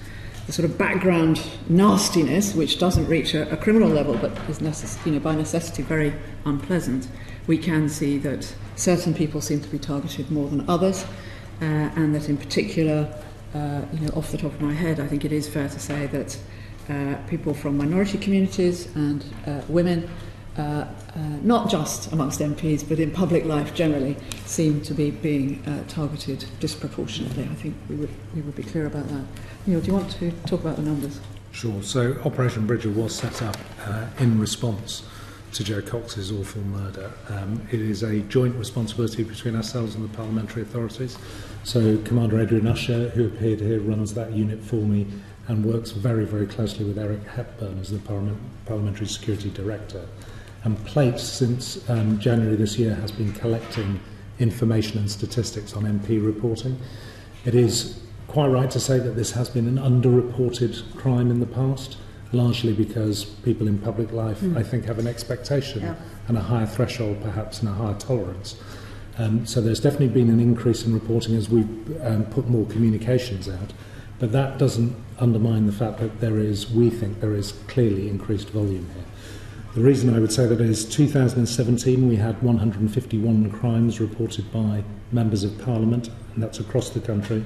the sort of background nastiness, which doesn't reach a criminal level but is by necessity very unpleasant, we can see that certain people seem to be targeted more than others, and that in particular, off the top of my head, I think it is fair to say that people from minority communities and women, not just amongst MPs but in public life generally, seem to be being targeted disproportionately. I think we would be clear about that. Neil, do you want to talk about the numbers? Sure. So Operation Bridger was set up in response to Jo Cox's awful murder. It is a joint responsibility between ourselves and the parliamentary authorities. So Commander Adrian Usher, who appeared here, runs that unit for me and works very, very closely with Eric Hepburn as the Parliamentary Security Director. And Plate, since January this year, has been collecting information and statistics on MP reporting. It is quite right to say that this has been an underreported crime in the past, largely because people in public life, I think, have an expectation and a higher threshold, perhaps, and a higher tolerance. So there's definitely been an increase in reporting as we put more communications out. But that doesn't undermine the fact that we think there is clearly increased volume here. The reason I would say that is 2017 we had 151 crimes reported by members of Parliament, and that's across the country.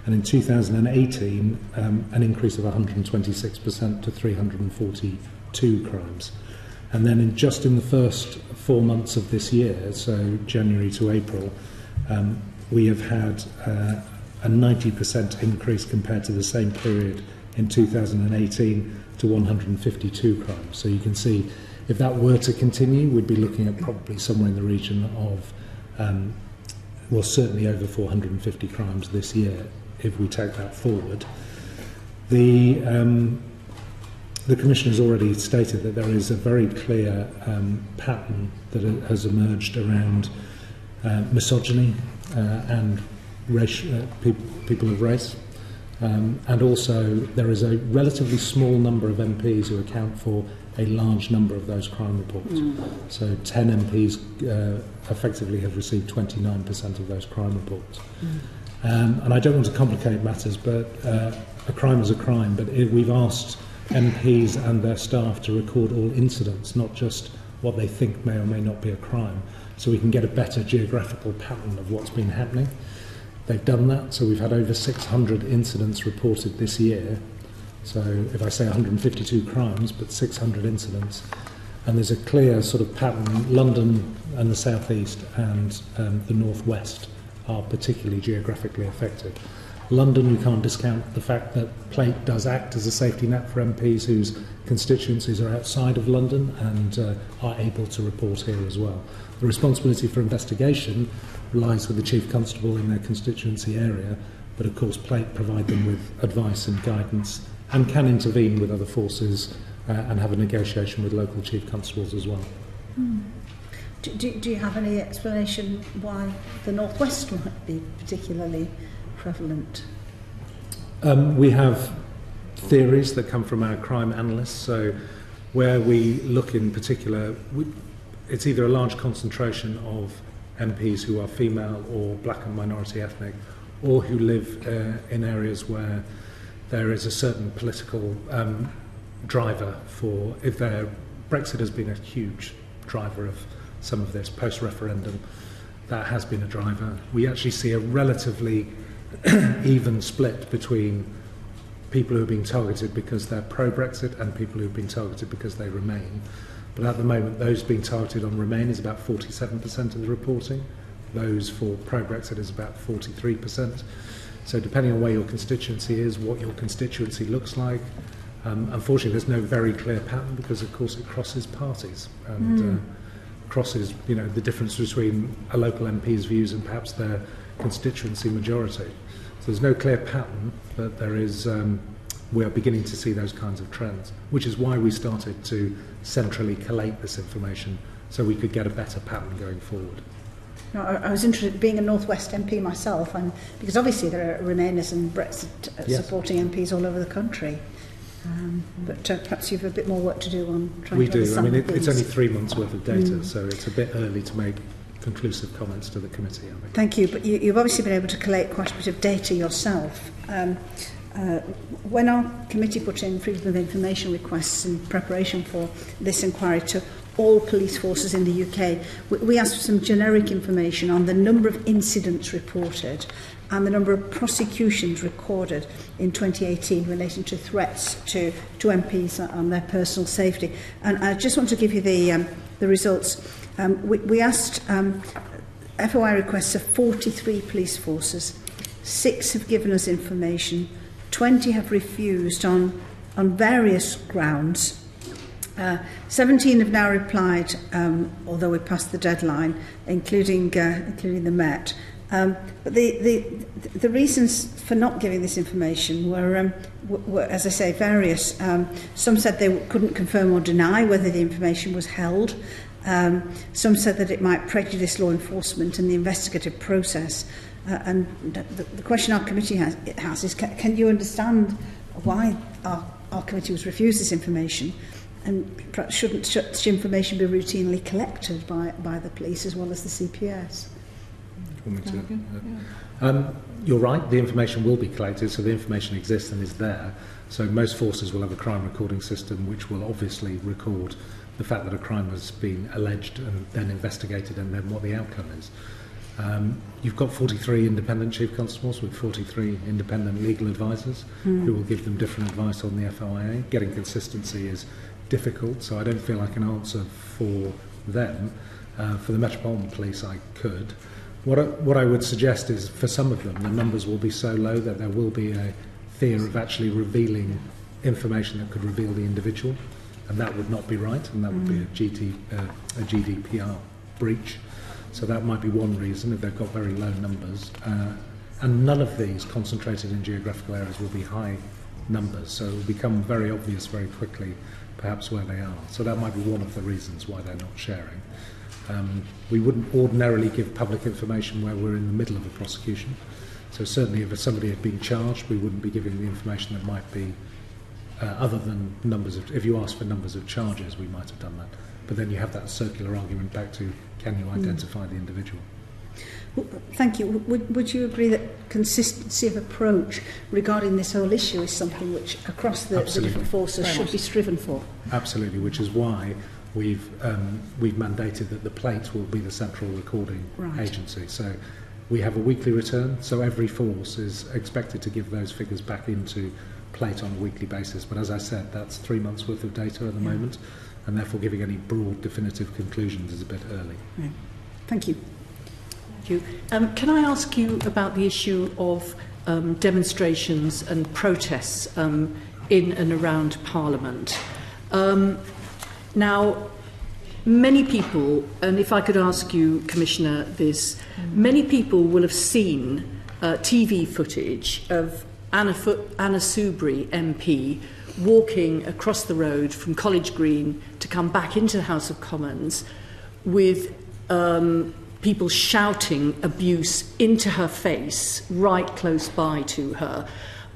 And in 2018, an increase of 126% to 342 crimes. And then just in the first 4 months of this year, so January to April, we have had a 90% increase compared to the same period in 2018 to 152 crimes. So you can see, if that were to continue, we'd be looking at probably somewhere in the region of, well, certainly over 450 crimes this year, if we take that forward. The Commission has already stated that there is a very clear pattern that has emerged around misogyny and people of race. And also there is a relatively small number of MPs who account for a large number of those crime reports. So 10 MPs effectively have received 29% of those crime reports. And I don't want to complicate matters, but a crime is a crime. But we've asked MPs and their staff to record all incidents, not just what they think may or may not be a crime, so we can get a better geographical pattern of what's been happening. They've done that, so we've had over 600 incidents reported this year. So if I say 152 crimes, but 600 incidents, and there's a clear sort of pattern. London and the South East and the North West are particularly geographically affected. London, we can't discount the fact that Plate does act as a safety net for MPs whose constituencies are outside of London and are able to report here as well. The responsibility for investigation lies with the Chief Constable in their constituency area, but of course Plate provide them with advice and guidance and can intervene with other forces and have a negotiation with local Chief Constables as well. Do you have any explanation why the North West might be particularly prevalent? We have theories that come from our crime analysts. So where we look in particular, it's either a large concentration of MPs who are female or black and minority ethnic, or who live in areas where there is a certain political driver for, if Brexit has been a huge driver of some of this post-referendum, that has been a driver. We actually see a relatively even split between people who are being targeted because they're pro-Brexit and people who have been targeted because they remain. But at the moment, those being targeted on Remain is about 47% of the reporting. Those for pro-Brexit is about 43%. So depending on where your constituency is, what your constituency looks like, unfortunately there's no very clear pattern because of course it crosses parties and crosses, you know, the difference between a local MP's views and perhaps their constituency majority. So there's no clear pattern, but there is, we are beginning to see those kinds of trends, which is why we started to centrally collate this information so we could get a better pattern going forward. No, I was interested, being a North West MP myself, and because obviously there are Remainers and Brexit supporting MPs all over the country. But perhaps you have a bit more work to do on trying to understand. We do. I mean, it's only 3 months worth of data, so it's a bit early to make conclusive comments to the committee, I think. Thank you, but you've obviously been able to collate quite a bit of data yourself. When our committee put in freedom of information requests in preparation for this inquiry to all police forces in the UK, we asked for some generic information on the number of incidents reported and the number of prosecutions recorded in 2018 relating to threats to MPs and their personal safety. And I just want to give you the results. We asked FOI requests of 43 police forces. 6 have given us information. 20 have refused on various grounds. 17 have now replied, although we passed the deadline, including the Met. But the reasons for not giving this information were, as I say, various. Some said they couldn't confirm or deny whether the information was held. Some said that it might prejudice law enforcement and the investigative process. And the question our committee has is, can you understand why our committee was refused this information? And perhaps shouldn't such information be routinely collected by the police as well as the CPS? you're right, the information will be collected, so the information exists and is there. So most forces will have a crime recording system which will obviously record the fact that a crime has been alleged and then investigated and then what the outcome is. You've got 43 independent chief constables with 43 independent legal advisors who will give them different advice on the FOIA. Getting consistency is difficult, so I don't feel I can answer for them. For the Metropolitan Police, I could. What I would suggest is, for some of them, the numbers will be so low that there will be a fear of actually revealing information that could reveal the individual, and that would not be right, and that would be a GDPR breach. So that might be one reason, if they've got very low numbers. And none of these concentrated in geographical areas will be high numbers, so it will become very obvious very quickly perhaps where they are. So that might be one of the reasons why they're not sharing. We wouldn't ordinarily give public information where we're in the middle of a prosecution. So certainly if somebody had been charged, we wouldn't be giving the information that might be other than numbers of, if you ask for numbers of charges, we might have done that. But then you have that circular argument back to, can you identify the individual? Well, thank you. Would you agree that consistency of approach regarding this whole issue is something which across the different forces should be striven for? Absolutely, which is why we've mandated that the plate will be the central recording agency. So we have a weekly return, so every force is expected to give those figures back into plate on a weekly basis. But as I said, that's 3 months worth of data at the moment, and therefore giving any broad definitive conclusions is a bit early. Yeah. Thank you. Thank you. Can I ask you about the issue of demonstrations and protests in and around Parliament? Now, many people, and if I could ask you, Commissioner, this, many people will have seen TV footage of Anna Soubry MP walking across the road from College Green to come back into the House of Commons with people shouting abuse into her face right close by to her,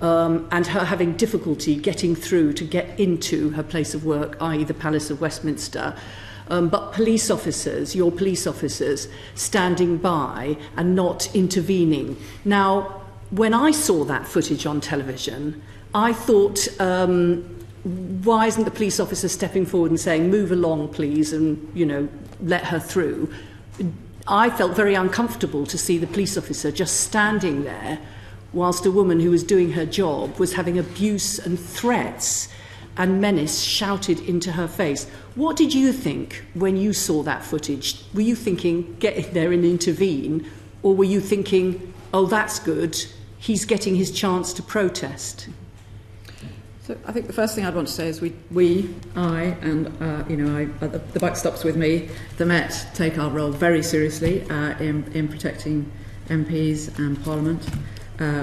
and her having difficulty getting through to get into her place of work, i.e. the Palace of Westminster. But police officers, your police officers, standing by and not intervening. Now, when I saw that footage on television, I thought, why isn't the police officer stepping forward and saying, move along, please, and, you know, let her through? I felt very uncomfortable to see the police officer just standing there whilst a woman who was doing her job was having abuse and threats and menace shouted into her face. What did you think when you saw that footage? Were you thinking, get in there and intervene? Or were you thinking, oh, that's good, he's getting his chance to protest? So I think the first thing I'd want to say is the buck stops with me, the Met take our role very seriously in protecting MPs and Parliament.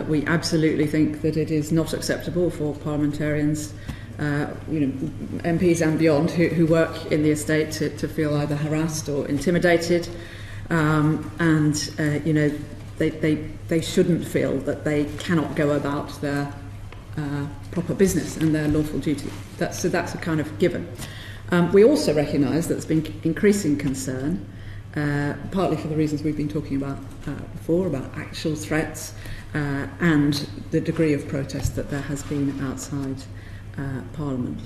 We absolutely think that it is not acceptable for parliamentarians, MPs and beyond, who work in the estate to feel either harassed or intimidated, they shouldn't feel that they cannot go about their proper business and their lawful duty. That's a kind of given. We also recognise that there's been increasing concern, partly for the reasons we've been talking about before, about actual threats and the degree of protest that there has been outside Parliament.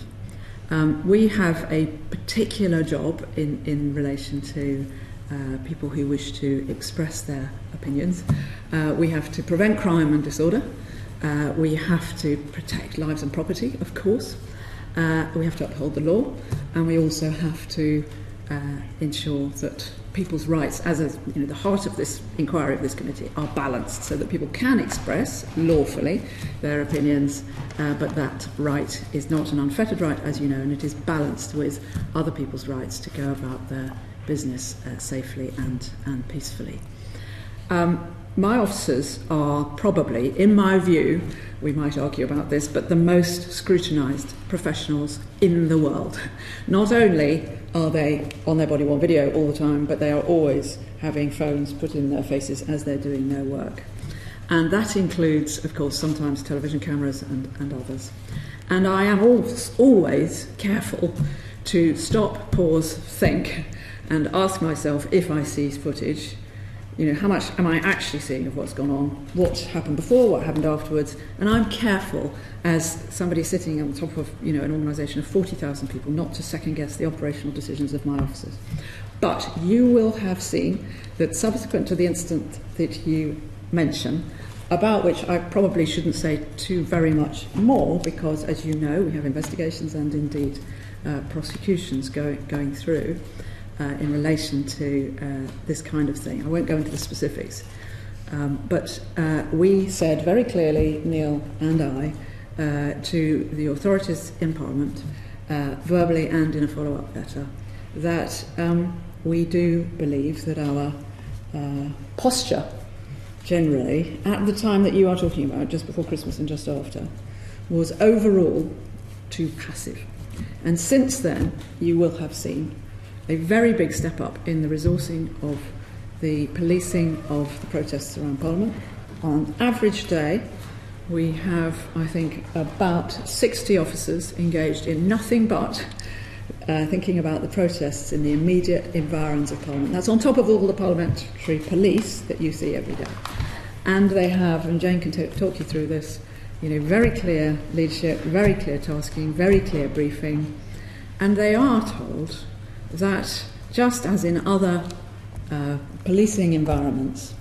We have a particular job in relation to people who wish to express their opinions. We have to prevent crime and disorder. We have to protect lives and property, of course. We have to uphold the law, and we also have to ensure that people's rights, as the heart of this inquiry of this committee, are balanced so that people can express lawfully their opinions, but that right is not an unfettered right, as you know, and it is balanced with other people's rights to go about their business safely and peacefully. My officers are probably, in my view, we might argue about this, but the most scrutinised professionals in the world. Not only are they on their body-worn video all the time, but they are always having phones put in their faces as they're doing their work. And that includes, of course, sometimes television cameras and others. And I am always careful to stop, pause, think, and ask myself, if I see footage, how much am I actually seeing of what's gone on, what happened before, what happened afterwards, and I'm careful as somebody sitting on top of an organisation of 40,000 people not to second guess the operational decisions of my officers. But you will have seen that subsequent to the incident that you mention, about which I probably shouldn't say too very much more, because as you know we have investigations and indeed prosecutions going through in relation to this kind of thing. I won't go into the specifics, but we said very clearly, Neil and I, to the authorities in Parliament, verbally and in a follow-up letter, that we do believe that our posture generally, at the time that you are talking about, just before Christmas and just after, was overall too passive. And since then, you will have seen a very big step up in the resourcing of the policing of the protests around Parliament. On average day, we have, I think, about 60 officers engaged in nothing but thinking about the protests in the immediate environs of Parliament. That's on top of all the parliamentary police that you see every day. And they have, and Jane can talk you through this, very clear leadership, very clear tasking, very clear briefing. And they are told that, just as in other policing environments,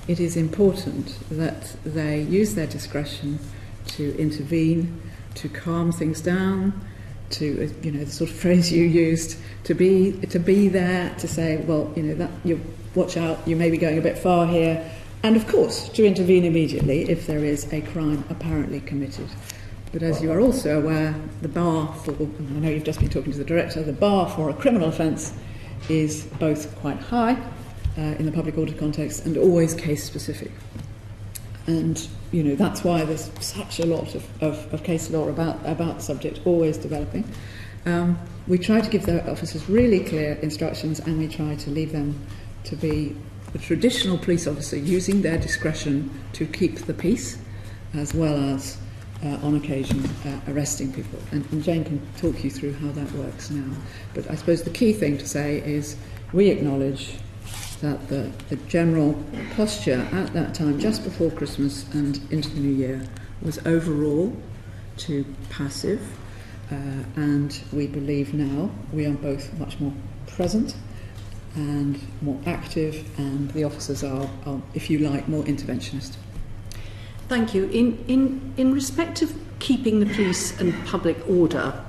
it is important that they use their discretion to intervene, to calm things down, to, the sort of phrase you used, to be there, to say, well, that you watch out, you may be going a bit far here, and of course to intervene immediately if there is a crime apparently committed. But as you are also aware, the bar for, I know you've just been talking to the director, the bar for a criminal offence is both quite high in the public order context and always case specific. And that's why there's such a lot of case law about the subject always developing. We try to give the officers really clear instructions, and we try to leave them to be the traditional police officer using their discretion to keep the peace, as well as on occasion arresting people. And Jane can talk you through how that works now. But I suppose the key thing to say is we acknowledge that the general posture at that time, just before Christmas and into the new year, was overall too passive, and we believe now we are both much more present and more active, and the officers are, if you like, more interventionist. Thank you. In respect of keeping the peace and public order,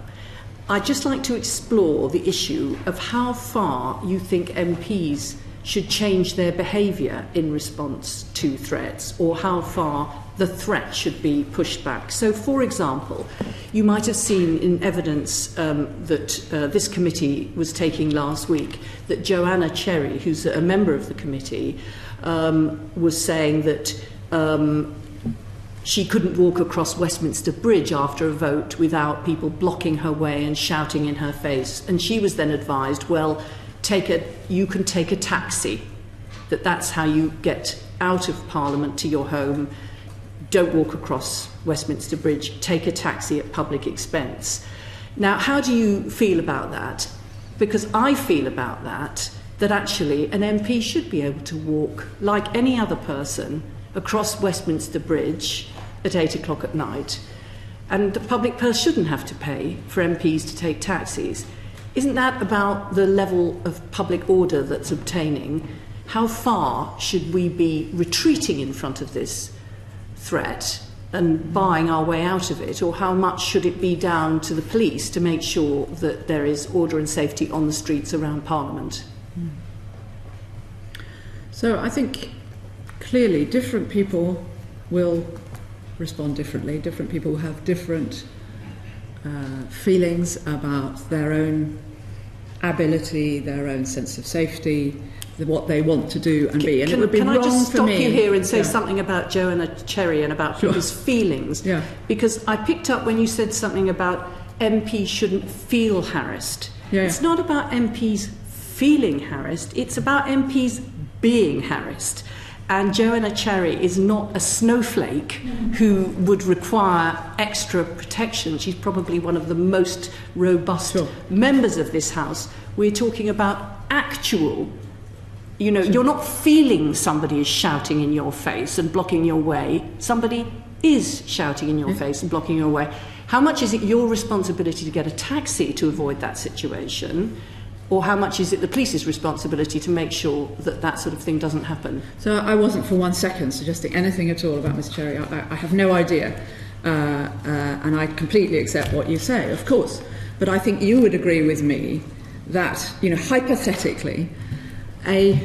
I'd just like to explore the issue of how far you think MPs should change their behaviour in response to threats, or how far the threat should be pushed back. So, for example, you might have seen in evidence that this committee was taking last week that Joanna Cherry, who's a member of the committee, was saying that she couldn't walk across Westminster Bridge after a vote without people blocking her way and shouting in her face. And she was then advised, well, you can take a taxi, that's how you get out of Parliament to your home. Don't walk across Westminster Bridge, take a taxi at public expense. Now, how do you feel about that? Because I feel about that actually an MP should be able to walk like any other person across Westminster Bridge at 8 o'clock at night, and the public purse shouldn't have to pay for MPs to take taxis. Isn't that about the level of public order that's obtaining? How far should we be retreating in front of this threat and buying our way out of it? Or how much should it be down to the police to make sure that there is order and safety on the streets around Parliament? So I think clearly different people will respond differently. Different people have different feelings about their own ability, their own sense of safety, what they want to do and be. And it would be wrong for me. Can I just stop you here and say something about Joanna Cherry and about people's feelings? Yeah. Because I picked up when you said something about MPs shouldn't feel harassed. Yeah. It's not about MPs feeling harassed, it's about MPs being harassed. And Joanna Cherry is not a snowflake who would require extra protection. She's probably one of the most robust members of this House. We're talking about actual You know, you're not feeling somebody is shouting in your face and blocking your way. Somebody is shouting in your face and blocking your way. How much is it your responsibility to get a taxi to avoid that situation? Or how much is it the police's responsibility to make sure that that sort of thing doesn't happen? So I wasn't for 1 second suggesting anything at all about Ms Cherry. I have no idea. And I completely accept what you say, of course. But I think you would agree with me that, you know, hypothetically, I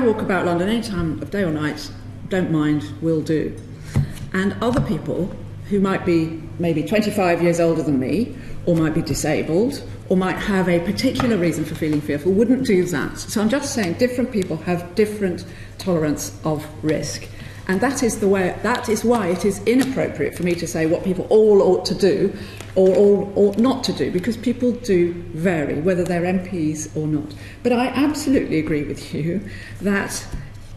walk about London any time of day or night, don't mind, will do. And other people who might be maybe 25 years older than me, or might be disabled, or might have a particular reason for feeling fearful, wouldn't do that. So I'm just saying different people have different tolerance of risk. And that is why it is inappropriate for me to say what people all ought to do or all ought not to do, because people do vary, whether they're MPs or not. But I absolutely agree with you that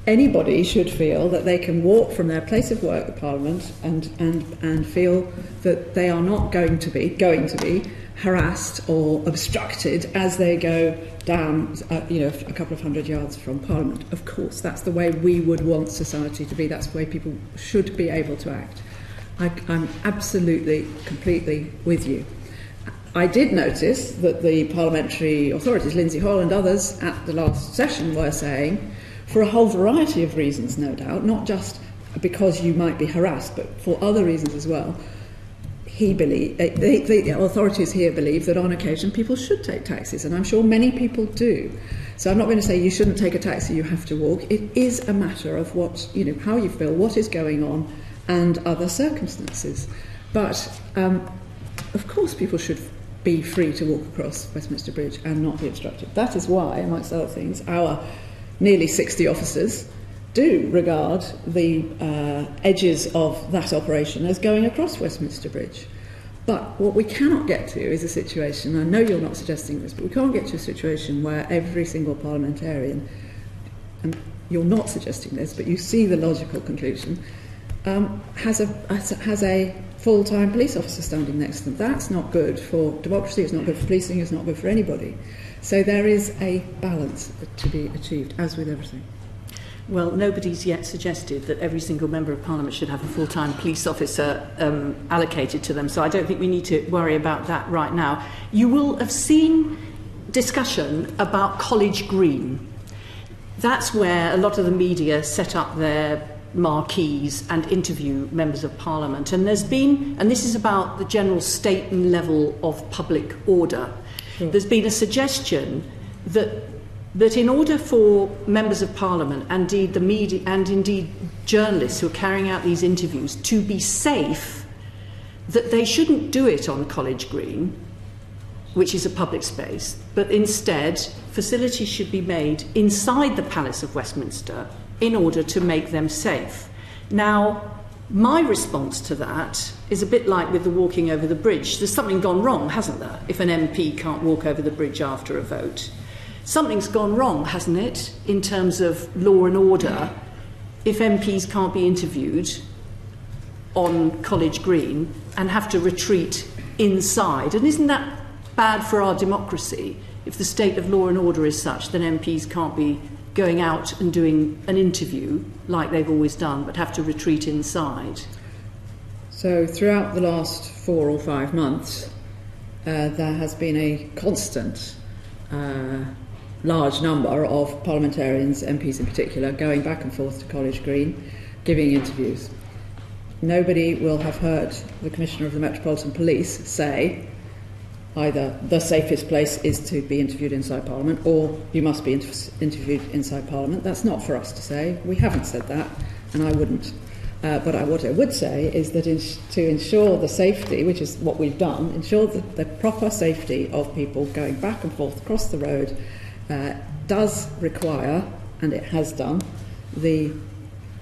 anybody should feel that they can walk from their place of work, the Parliament, and feel that they are not going to be harassed or obstructed as they go down, a couple of hundred yards from Parliament. Of course, that's the way we would want society to be. That's the way people should be able to act. I'm absolutely, completely with you. I did notice that the parliamentary authorities, Lindsay Hall and others, at the last session were saying, for a whole variety of reasons, no doubt, not just because you might be harassed, but for other reasons as well, the authorities here believe that on occasion people should take taxis, and I'm sure many people do. So I'm not going to say you shouldn't take a taxi, you have to walk. It is a matter of what, how you feel, what is going on, and other circumstances. But of course people should be free to walk across Westminster Bridge and not be obstructed. That is why, amongst other things, our nearly 60 officers do regard the edges of that operation as going across Westminster Bridge. But what we cannot get to is a situation, I know you're not suggesting this, but we can't get to a situation where every single parliamentarian, and you're not suggesting this, but you see the logical conclusion, has a full-time police officer standing next to them. That's not good for democracy, it's not good for policing, it's not good for anybody. So there is a balance to be achieved, as with everything. Well, nobody's yet suggested that every single member of Parliament should have a full-time police officer allocated to them, so I don't think we need to worry about that right now. You will have seen discussion about College Green. That's where a lot of the media set up their marquees and interview members of Parliament. And there's been, and this is about the general state and level of public order, there's been a suggestion that in order for members of Parliament, and indeed the media, and indeed journalists who are carrying out these interviews, to be safe, that they shouldn't do it on College Green, which is a public space, but instead facilities should be made inside the Palace of Westminster in order to make them safe. Now, my response to that is a bit like with the walking over the bridge. There's something gone wrong, hasn't there, if an MP can't walk over the bridge after a vote? Something's gone wrong, hasn't it, in terms of law and order, if MPs can't be interviewed on College Green and have to retreat inside? And isn't that bad for our democracy, if the state of law and order is such that MPs can't be going out and doing an interview like they've always done, but have to retreat inside? So throughout the last 4 or 5 months, there has been a constant large number of parliamentarians, MPs in particular, going back and forth to College Green, giving interviews. Nobody will have heard the Commissioner of the Metropolitan Police say either the safest place is to be interviewed inside Parliament or you must be interviewed inside Parliament. That's not for us to say. We haven't said that, and I wouldn't. But what I would say is that to ensure the safety, which is what we've done, ensure the proper safety of people going back and forth across the road does require, and it has done, the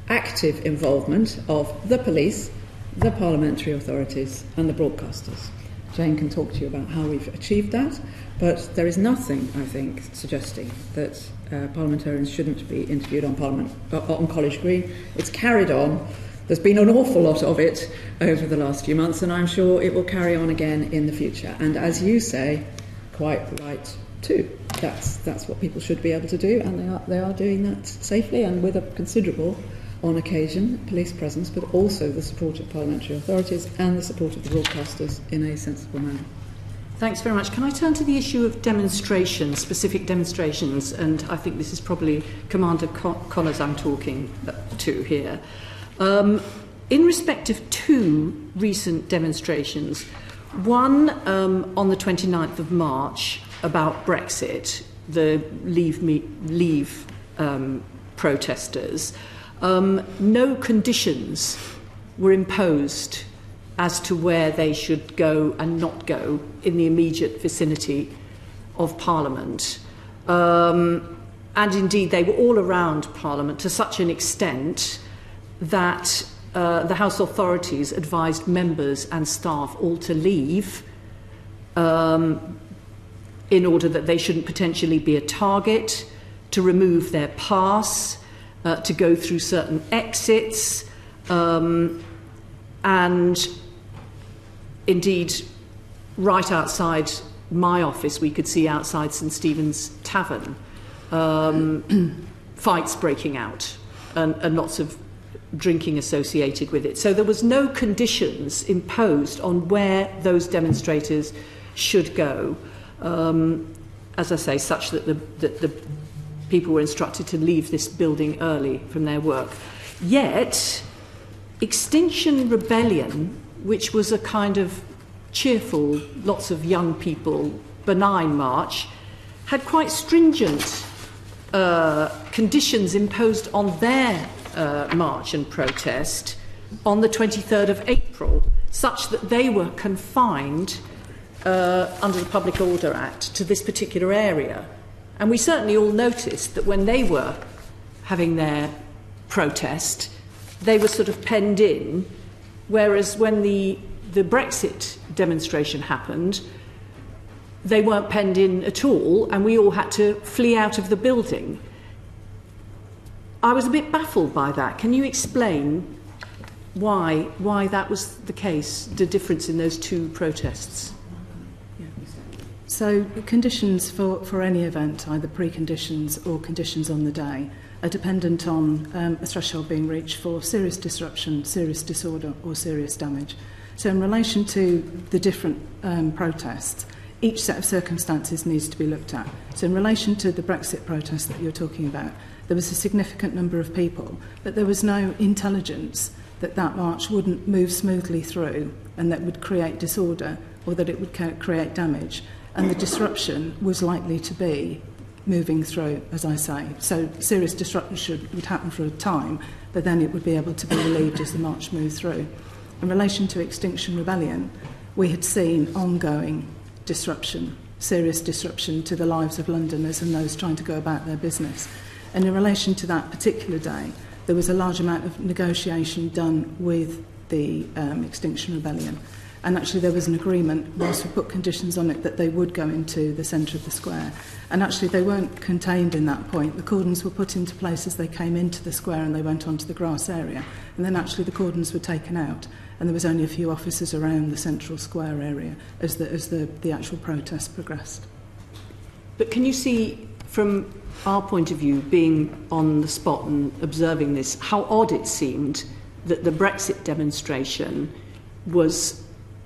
active involvement of the police, the parliamentary authorities and the broadcasters. Jane can talk to you about how we've achieved that, but there is nothing, I think, suggesting that parliamentarians shouldn't be interviewed on College Green. It's carried on. There's been an awful lot of it over the last few months, and I'm sure it will carry on again in the future. And as you say, quite right too. that's what people should be able to do, and they are doing that safely and with a considerable, on occasion, police presence, but also the support of parliamentary authorities and the support of the broadcasters in a sensible manner. Thanks very much. Can I turn to the issue of demonstrations, specific demonstrations? And I think this is probably Commander Connors I'm talking to here. In respect of two recent demonstrations, one on the 29th of March about Brexit, the Leave protesters, no conditions were imposed as to where they should go and not go in the immediate vicinity of Parliament. And indeed, they were all around Parliament to such an extent that the House authorities advised members and staff all to leave in order that they shouldn't potentially be a target, to remove their pass, to go through certain exits, and indeed, right outside my office, we could see outside St Stephen's Tavern fights breaking out and lots of drinking associated with it. So there was no conditions imposed on where those demonstrators should go, as I say, such that the people were instructed to leave this building early from their work. Yet, Extinction Rebellion, which was a kind of cheerful, lots of young people, benign march, had quite stringent conditions imposed on their march and protest on the 23rd of April, such that they were confined under the Public Order Act to this particular area. And we certainly all noticed that when they were having their protest, they were sort of penned in, whereas when the Brexit demonstration happened, they weren't penned in at all, and we all had to flee out of the building. I was a bit baffled by that. Can you explain why that was the case, the difference in those two protests? So conditions for any event, either preconditions or conditions on the day, are dependent on a threshold being reached for serious disruption, serious disorder or serious damage. So in relation to the different protests, each set of circumstances needs to be looked at. So in relation to the Brexit protest that you're talking about, there was a significant number of people, but there was no intelligence that that march wouldn't move smoothly through and that would create disorder or that it would create damage. And the disruption was likely to be moving through, as I say. So serious disruption would happen for a time, but then it would be able to be relieved as the march moved through. In relation to Extinction Rebellion, we had seen ongoing disruption, serious disruption to the lives of Londoners and those trying to go about their business. And in relation to that particular day, there was a large amount of negotiation done with the Extinction Rebellion. And actually there was an agreement, whilst we put conditions on it, that they would go into the centre of the square. And actually they weren't contained in that point. The cordons were put into place as they came into the square and they went onto the grass area. And then actually the cordons were taken out. And there was only a few officers around the central square area as the actual protest progressed. But can you see, from our point of view, being on the spot and observing this, how odd it seemed that the Brexit demonstration was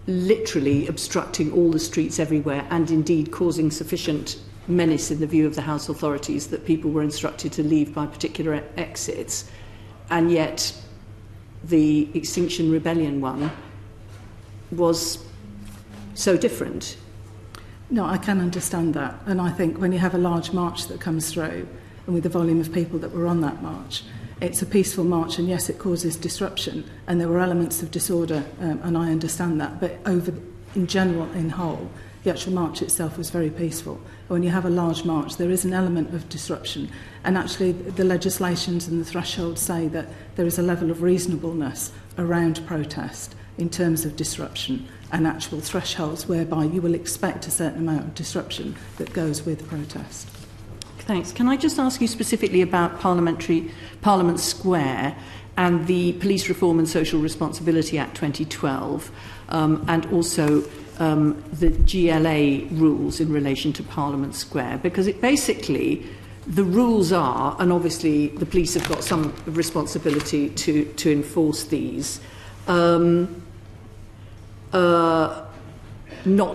literally obstructing all the streets everywhere and indeed causing sufficient menace in the view of the House authorities that people were instructed to leave by particular exits, and yet the Extinction Rebellion one was so different? No, I can understand that. And I think when you have a large march that comes through, and with the volume of people that were on that march, it's a peaceful march, and yes, it causes disruption, and there were elements of disorder, and I understand that. But in general, in whole, the actual march itself was very peaceful. When you have a large march, there is an element of disruption. And actually, the legislations and the thresholds say that there is a level of reasonableness around protest in terms of disruption and actual thresholds whereby you will expect a certain amount of disruption that goes with protest. Thanks. Can I just ask you specifically about Parliament Square? and the Police Reform and Social Responsibility Act 2012, and also the GLA rules in relation to Parliament Square, because it basically, the rules are, and obviously the police have got some responsibility to enforce these, not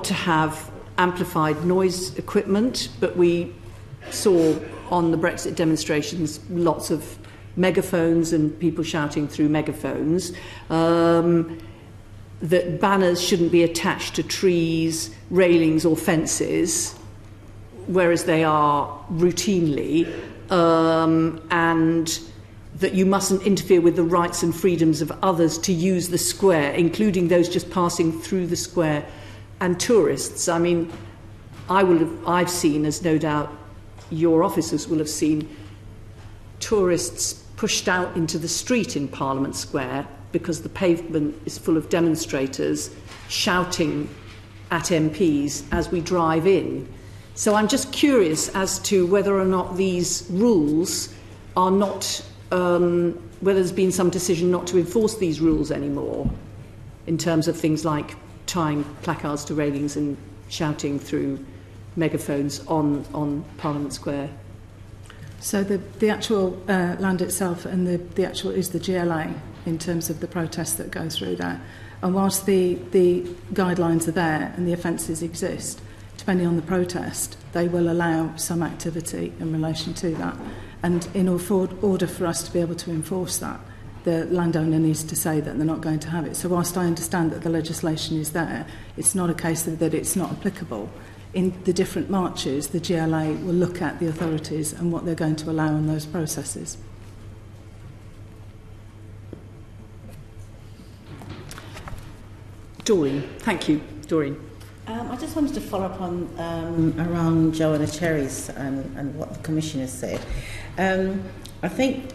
to have amplified noise equipment, but we saw on the Brexit demonstrations lots of megaphones and people shouting through megaphones, that banners shouldn't be attached to trees, railings or fences, whereas they are routinely, and that you mustn't interfere with the rights and freedoms of others to use the square, including those just passing through the square and tourists. I mean, I've seen, as no doubt your officers will have seen, tourists pushed out into the street in Parliament Square because the pavement is full of demonstrators shouting at MPs as we drive in. So I'm just curious as to whether or not these rules are not, whether there's been some decision not to enforce these rules anymore in terms of things like tying placards to railings and shouting through megaphones on Parliament Square. So the actual land itself and the actual is the GLA in terms of the protests that go through there. And whilst the guidelines are there and the offences exist, depending on the protest, they will allow some activity in relation to that. And in order for us to be able to enforce that, the landowner needs to say that they're not going to have it. So whilst I understand that the legislation is there, it's not a case that it's not applicable. In the different marches, the GLA will look at the authorities and what they're going to allow in those processes. Doreen, thank you. Doreen. I just wanted to follow up on around Joanna Cherry's and what the Commissioner said. I think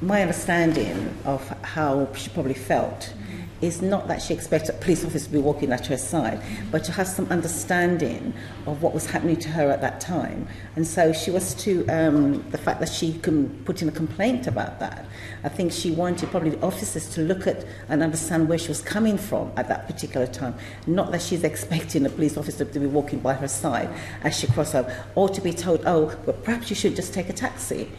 my understanding of how she probably felt is not that she expected a police officer to be walking at her side, but to have some understanding of what was happening to her at that time. And so she was to, the fact that she can put in a complaint about that, I think she wanted probably the officers to look at and understand where she was coming from at that particular time. Not that she's expecting a police officer to be walking by her side as she crosses over, or to be told, oh, but perhaps you should just take a taxi.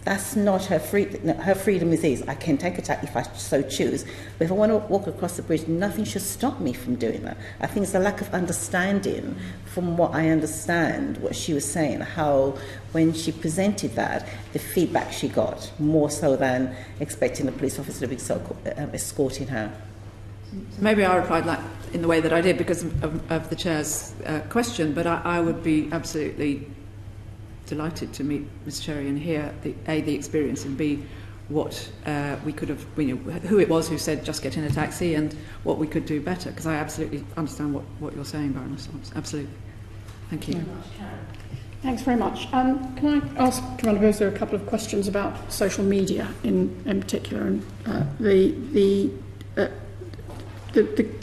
That's not her freedom. Her freedom is I can take a taxi if I so choose. But if I want to walk across the bridge, nothing should stop me from doing that. I think it's a lack of understanding, from what I understand, what she was saying, how when she presented that, the feedback she got, more so than expecting the police officer to be escorting her. Maybe I replied that in the way that I did because of the Chair's question, but I would be absolutely delighted to meet Ms Cherry and hear the experience, and B, what we could have, who it was who said just get in a taxi and what we could do better, because I absolutely understand what you're saying, Baroness. Absolutely. Thank you. Thanks very much. Can I ask Commander Basu a couple of questions about social media in particular, and the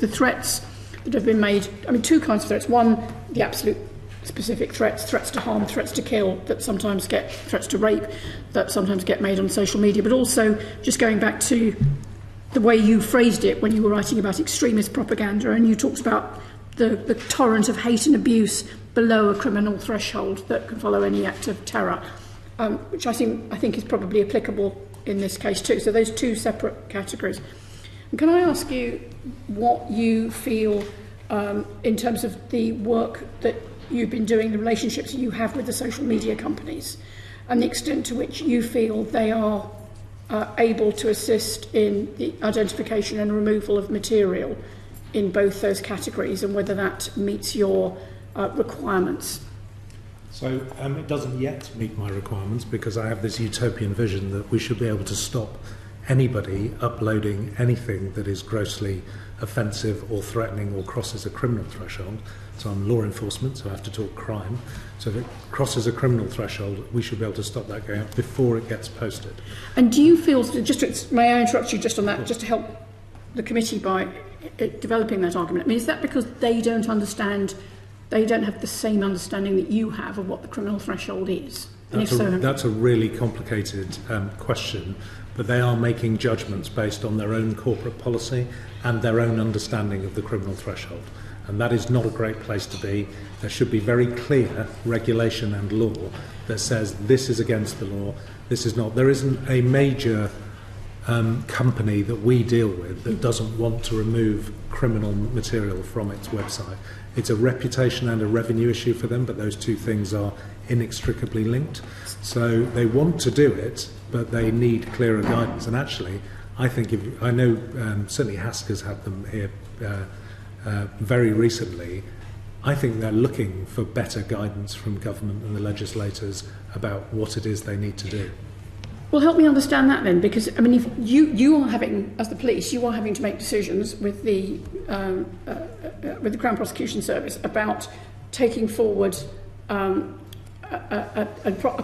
threats that have been made? I mean, two kinds of threats. One, the absolute specific threats to harm, threats to kill, that sometimes get, threats to rape, that sometimes get made on social media, but also just going back to the way you phrased it when you were writing about extremist propaganda, and you talked about the torrent of hate and abuse below a criminal threshold that can follow any act of terror, which I think is probably applicable in this case too. So those two separate categories. And can I ask you what you feel in terms of the work that you've been doing, the relationships you have with the social media companies, and the extent to which you feel they are able to assist in the identification and removal of material in both those categories, and whether that meets your requirements? So it doesn't yet meet my requirements, because I have this utopian vision that we should be able to stop anybody uploading anything that is grossly offensive or threatening or crosses a criminal threshold. So I'm law enforcement, so I have to talk crime. So if it crosses a criminal threshold, we should be able to stop that going out before it gets posted. And do you feel, may I interrupt you just on that, just to help the committee by developing that argument? I mean, is that because they don't understand, they don't have the same understanding that you have of what the criminal threshold is? That's a really complicated question, but they are making judgments based on their own corporate policy and their own understanding of the criminal threshold. And that is not a great place to be. There should be very clear regulation and law that says this is against the law, this is not. There isn't a major company that we deal with that doesn't want to remove criminal material from its website. It's a reputation and a revenue issue for them, but those two things are inextricably linked. So they want to do it, but they need clearer guidance. And actually, I think, certainly Haskell's had them here very recently. I think they're looking for better guidance from government and the legislators about what it is they need to do. Well, help me understand that then, because I mean, if you are having, as the police, you are having to make decisions with the Crown Prosecution Service about taking forward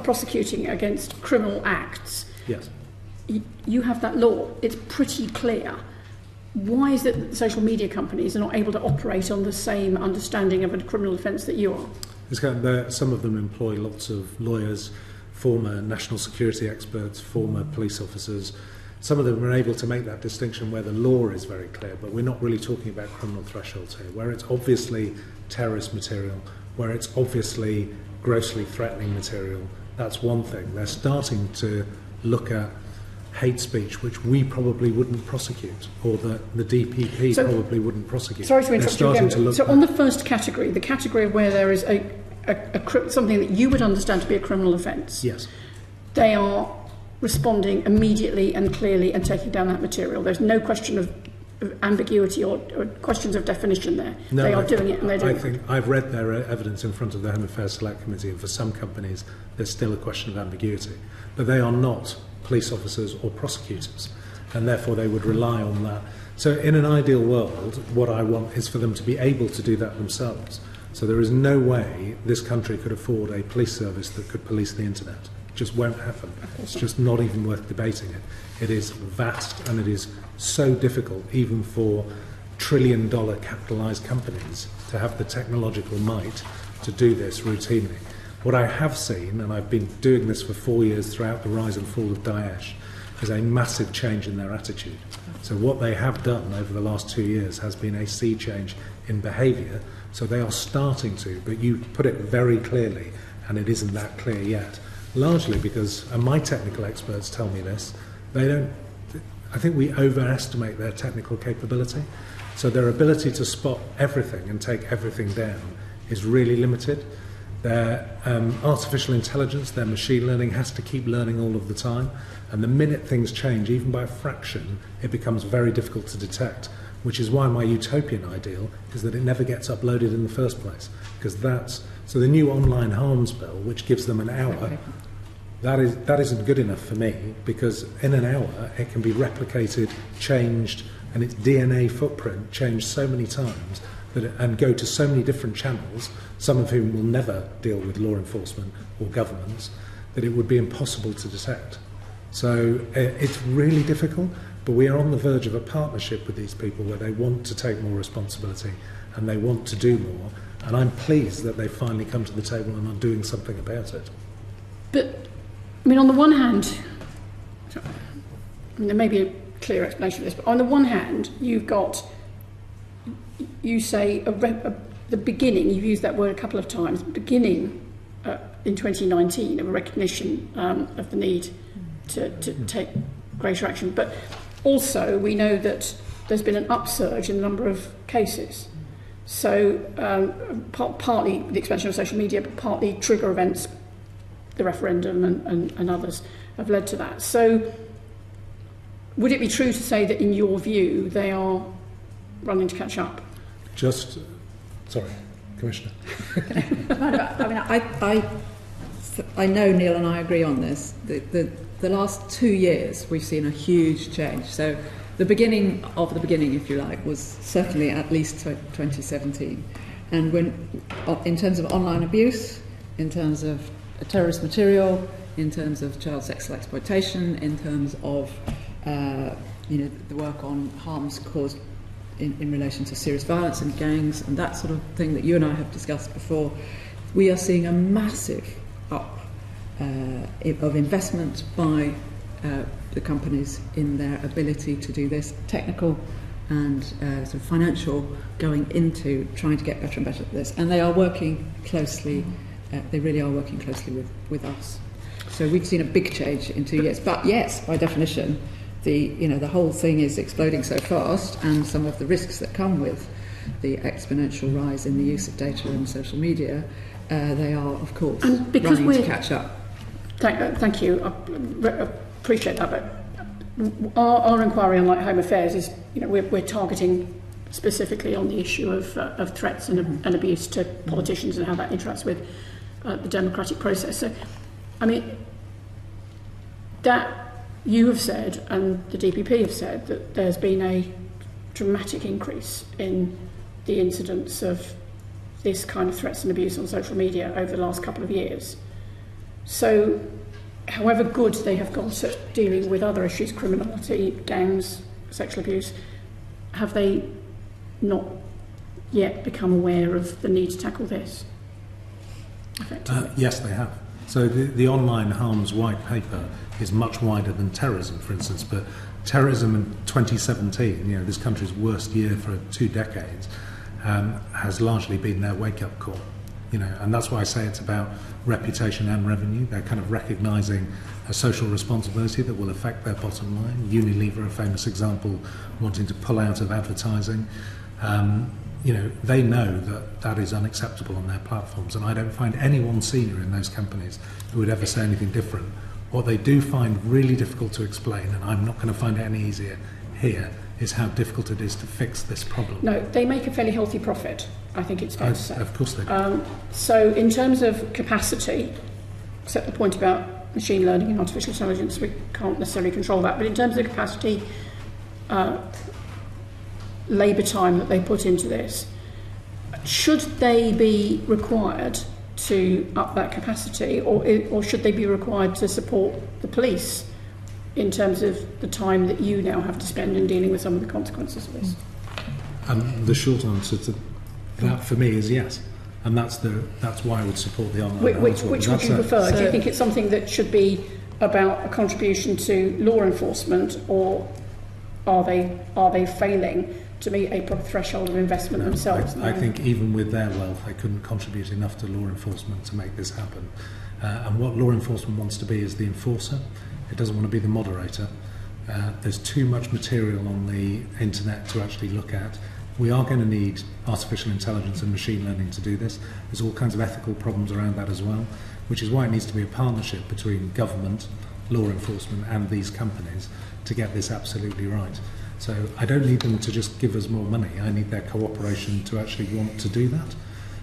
prosecuting against criminal acts. Yes. You have that law. It's pretty clear. Why is it that social media companies are not able to operate on the same understanding of a criminal offence that you are? Some of them employ lots of lawyers, former national security experts, former police officers. Some of them are able to make that distinction where the law is very clear, but we're not really talking about criminal thresholds here, where it's obviously terrorist material, where it's obviously grossly threatening material. That's one thing. They're starting to look at hate speech, which we probably wouldn't prosecute, or that the DPP probably wouldn't prosecute. Sorry to interrupt you again. So on the first category, the category where there is something that you would understand to be a criminal offence, yes, they are responding immediately and clearly and taking down that material. There's no question of ambiguity or questions of definition there. No, they are doing it, and they're doing it. I think I've read their evidence in front of the Home Affairs Select Committee, and for some companies there's still a question of ambiguity. But they are not police officers or prosecutors, and therefore they would rely on that. So in an ideal world, what I want is for them to be able to do that themselves. So there is no way this country could afford a police service that could police the internet. It just won't happen. It's just not even worth debating it. It is vast, and it is so difficult even for trillion-dollar capitalised companies to have the technological might to do this routinely. What I have seen, and I've been doing this for 4 years throughout the rise and fall of Daesh, is a massive change in their attitude. So what they have done over the last 2 years has been a sea change in behaviour. So they are starting to, but you put it very clearly, and it isn't that clear yet. Largely because, and my technical experts tell me this, I think we overestimate their technical capability. So their ability to spot everything and take everything down is really limited. Their artificial intelligence, their machine learning has to keep learning all of the time. And the minute things change, even by a fraction, it becomes very difficult to detect, which is why my utopian ideal is that it never gets uploaded in the first place. Because so the new online harms bill, which gives them an hour, that isn't good enough for me, because in an hour it can be replicated, changed, and its DNA footprint changed so many times and go to so many different channels, some of whom will never deal with law enforcement or governments, that it would be impossible to detect. So it's really difficult, but we are on the verge of a partnership with these people where they want to take more responsibility and they want to do more, and I'm pleased that they've finally come to the table and are doing something about it. But, I mean, on the one hand, there may be a clear explanation for this, but on the one hand, you say the beginning, you've used that word a couple of times, beginning in 2019 of a recognition of the need to take greater action. But also we know that there's been an upsurge in the number of cases. So partly the expansion of social media, but partly trigger events, the referendum and others have led to that. So would it be true to say that in your view they are running to catch up? Sorry, Commissioner. I know Neil and I agree on this. The last 2 years we've seen a huge change. So the beginning of the beginning, if you like, was certainly at least 2017. And in terms of online abuse, in terms of terrorist material, in terms of child sexual exploitation, in terms of the work on harms caused in relation to serious violence and gangs and that sort of thing that you and I have discussed before, we are seeing a massive up of investment by the companies in their ability to do this, technical and sort of financial, going into trying to get better and better at this. And they are working closely, they really are working closely with us. So we've seen a big change in 2 years. But yes, by definition, the whole thing is exploding so fast, and some of the risks that come with the exponential rise in the use of data and social media, they are, of course, running to catch up. Thank you. I appreciate that. But our inquiry, unlike Home Affairs, is we're targeting specifically on the issue of threats and abuse to politicians and how that interacts with the democratic process. So, I mean, that you have said and the DPP have said that there's been a dramatic increase in the incidence of this kind of threats and abuse on social media over the last couple of years. So, however good they have got at dealing with other issues, criminality, gangs, sexual abuse, have they not yet become aware of the need to tackle this effectively? Yes, they have. So the online harms white paper is much wider than terrorism, for instance, but terrorism in 2017, this country's worst year for 2 decades, has largely been their wake-up call. And that's why I say it's about reputation and revenue. They're kind of recognising a social responsibility that will affect their bottom line. Unilever, a famous example, wanting to pull out of advertising. They know that is unacceptable on their platforms, and I don't find anyone senior in those companies who would ever say anything different. What they do find really difficult to explain, and I'm not going to find it any easier here, is how difficult it is to fix this problem. No, they make a fairly healthy profit, I think it's fair to say. Of course they do. So in terms of capacity, except the point about machine learning and artificial intelligence, we can't necessarily control that, but in terms of capacity, labour time that they put into this, should they be required to up that capacity, or should they be required to support the police in terms of the time that you now have to spend in dealing with some of the consequences of this? The short answer to that for me is yes, and that's why I would support the online. Which would you prefer? Do you think it's something that should be about a contribution to law enforcement, or are they failing to meet a proper threshold of investment themselves? I think even with their wealth, they couldn't contribute enough to law enforcement to make this happen. And what law enforcement wants to be is the enforcer. It doesn't want to be the moderator. There's too much material on the internet to actually look at. We are going to need artificial intelligence and machine learning to do this. There's all kinds of ethical problems around that as well, which is why it needs to be a partnership between government, law enforcement and these companies to get this absolutely right. So I don't need them to just give us more money. I need their cooperation to actually want to do that.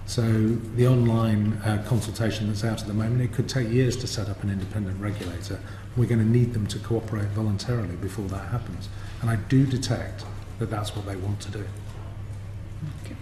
So the online consultation that's out at the moment, it could take years to set up an independent regulator. We're going to need them to cooperate voluntarily before that happens. And I do detect that that's what they want to do. Okay.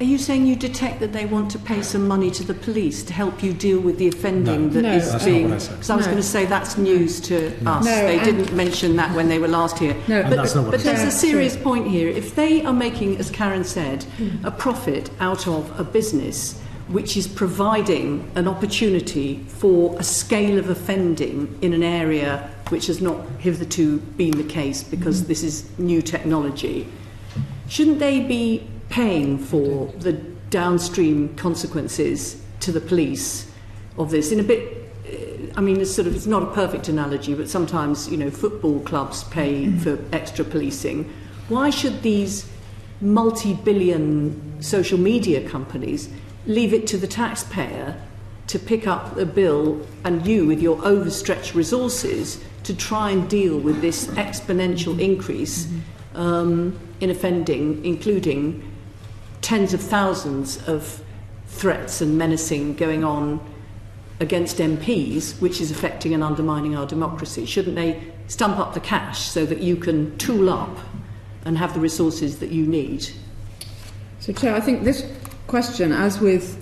Are you saying you detect that they want to pay some money to the police to help you deal with the offending that is that's being... not what I said. Because I was going to say that's news to us. They didn't mention that when they were last here. No, but there's a serious point here. If they are making, as Karen said, a profit out of a business which is providing an opportunity for a scale of offending in an area which has not hitherto been the case because this is new technology, shouldn't they be paying for the downstream consequences to the police of this? In a bit, I mean, it's not a perfect analogy, but sometimes, football clubs pay for extra policing. Why should these multi-billion social media companies leave it to the taxpayer to pick up the bill and you, with your overstretched resources, to try and deal with this exponential increase in offending, including tens of thousands of threats and menacing going on against MPs, which is affecting and undermining our democracy? Shouldn't they stump up the cash so that you can tool up and have the resources that you need? So, Chair, I think this question, as with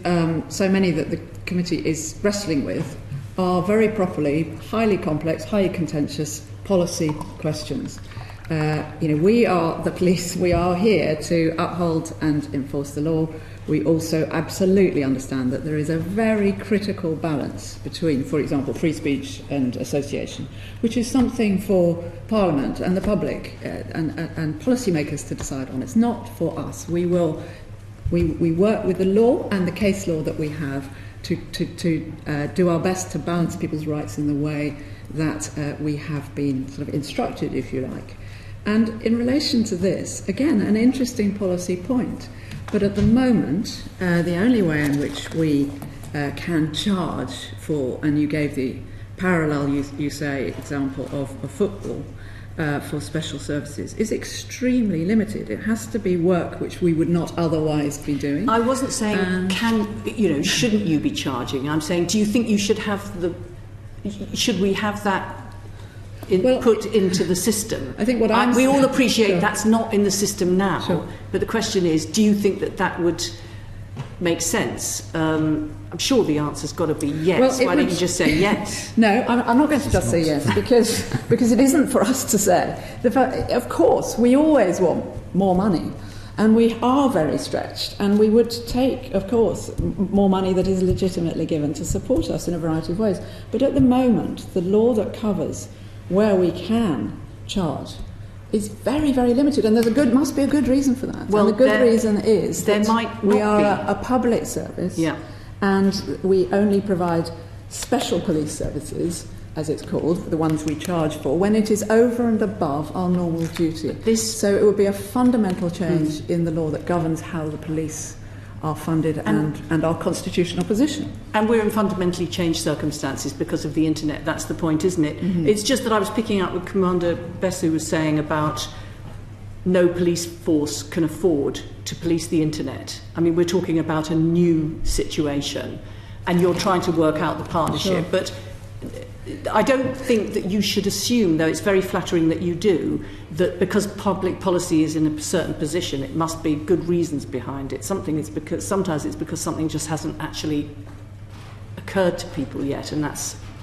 so many that the committee is wrestling with, are very properly highly complex, highly contentious policy questions. we are the police. We are here to uphold and enforce the law. We also absolutely understand that there is a very critical balance between, for example, free speech and association, which is something for Parliament and the public and policymakers to decide on. It's not for us. We work with the law and the case law that we have to do our best to balance people's rights in the way that we have been sort of instructed, if you like. And in relation to this, again, an interesting policy point. But at the moment, the only way in which we can charge for, and you gave the parallel, you say, example of football for special services, is extremely limited. It has to be work which we would not otherwise be doing. I wasn't saying, shouldn't you be charging? I'm saying, do you think you should have should we have that put into the system? I think we all appreciate sure. That's not in the system now, sure. But the question is, do you think that would make sense? I'm sure the answer's got to be yes. Why don't you just say yes? No, I'm not going to just say yes, because it isn't for us to say. Of course, we always want more money, and we are very stretched, and we would take, of course, more money that is legitimately given to support us in a variety of ways. But at the moment, the law that covers where we can charge is very, very limited, and must be a good reason for that. Well, and the good reason is that we are a public service, yeah. And we only provide special police services, as it's called, the ones we charge for, when it is over and above our normal duty. So it would be a fundamental change in the law that governs how the police are funded and our constitutional position. And we're in fundamentally changed circumstances because of the internet. That's the point, isn't it? Mm-hmm. It's just that I was picking up what Commander Basu was saying about no police force can afford to police the internet. I mean, we're talking about a new situation, and you're trying to work out the partnership. Sure. But I don't think that you should assume, though it's very flattering that you do, that because public policy is in a certain position, it must be good reasons behind it. Sometimes it's because something just hasn't actually occurred to people yet, and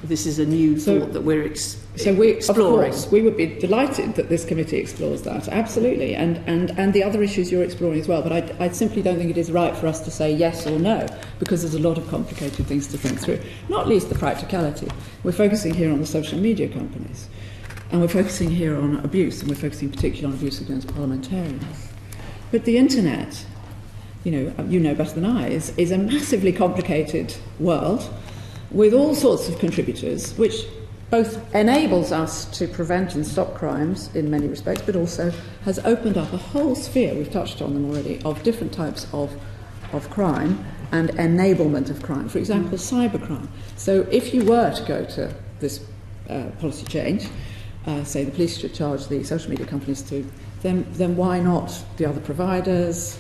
this is a new thought that we're exploring. Of course, we would be delighted that this committee explores that, absolutely, and the other issues you're exploring as well. But I simply don't think it is right for us to say yes or no, because there's a lot of complicated things to think through, not least the practicality. We're focusing here on the social media companies, and we're focusing here on abuse, and we're focusing particularly on abuse against parliamentarians. But the internet, you know better than I, is a massively complicated world with all sorts of contributors, which both enables us to prevent and stop crimes in many respects, but also has opened up a whole sphere, we've touched on them already, of different types of crime and enablement of crime. For example, cybercrime. So if you were to go to this policy change, say the police should charge the social media companies to, then why not the other providers?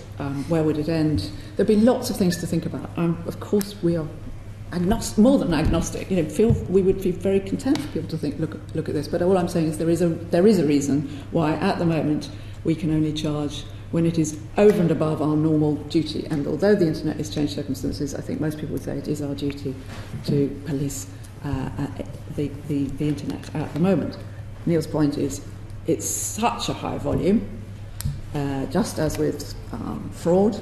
Where would it end? There'd be lots of things to think about. Of course, we are more than agnostic. We would be very content for people to think, look at this. But all I'm saying is there is a reason why at the moment we can only charge when it is over and above our normal duty. And although the internet has changed circumstances, I think most people would say it is our duty to police the internet at the moment. Neil's point is it's such a high volume, just as with fraud,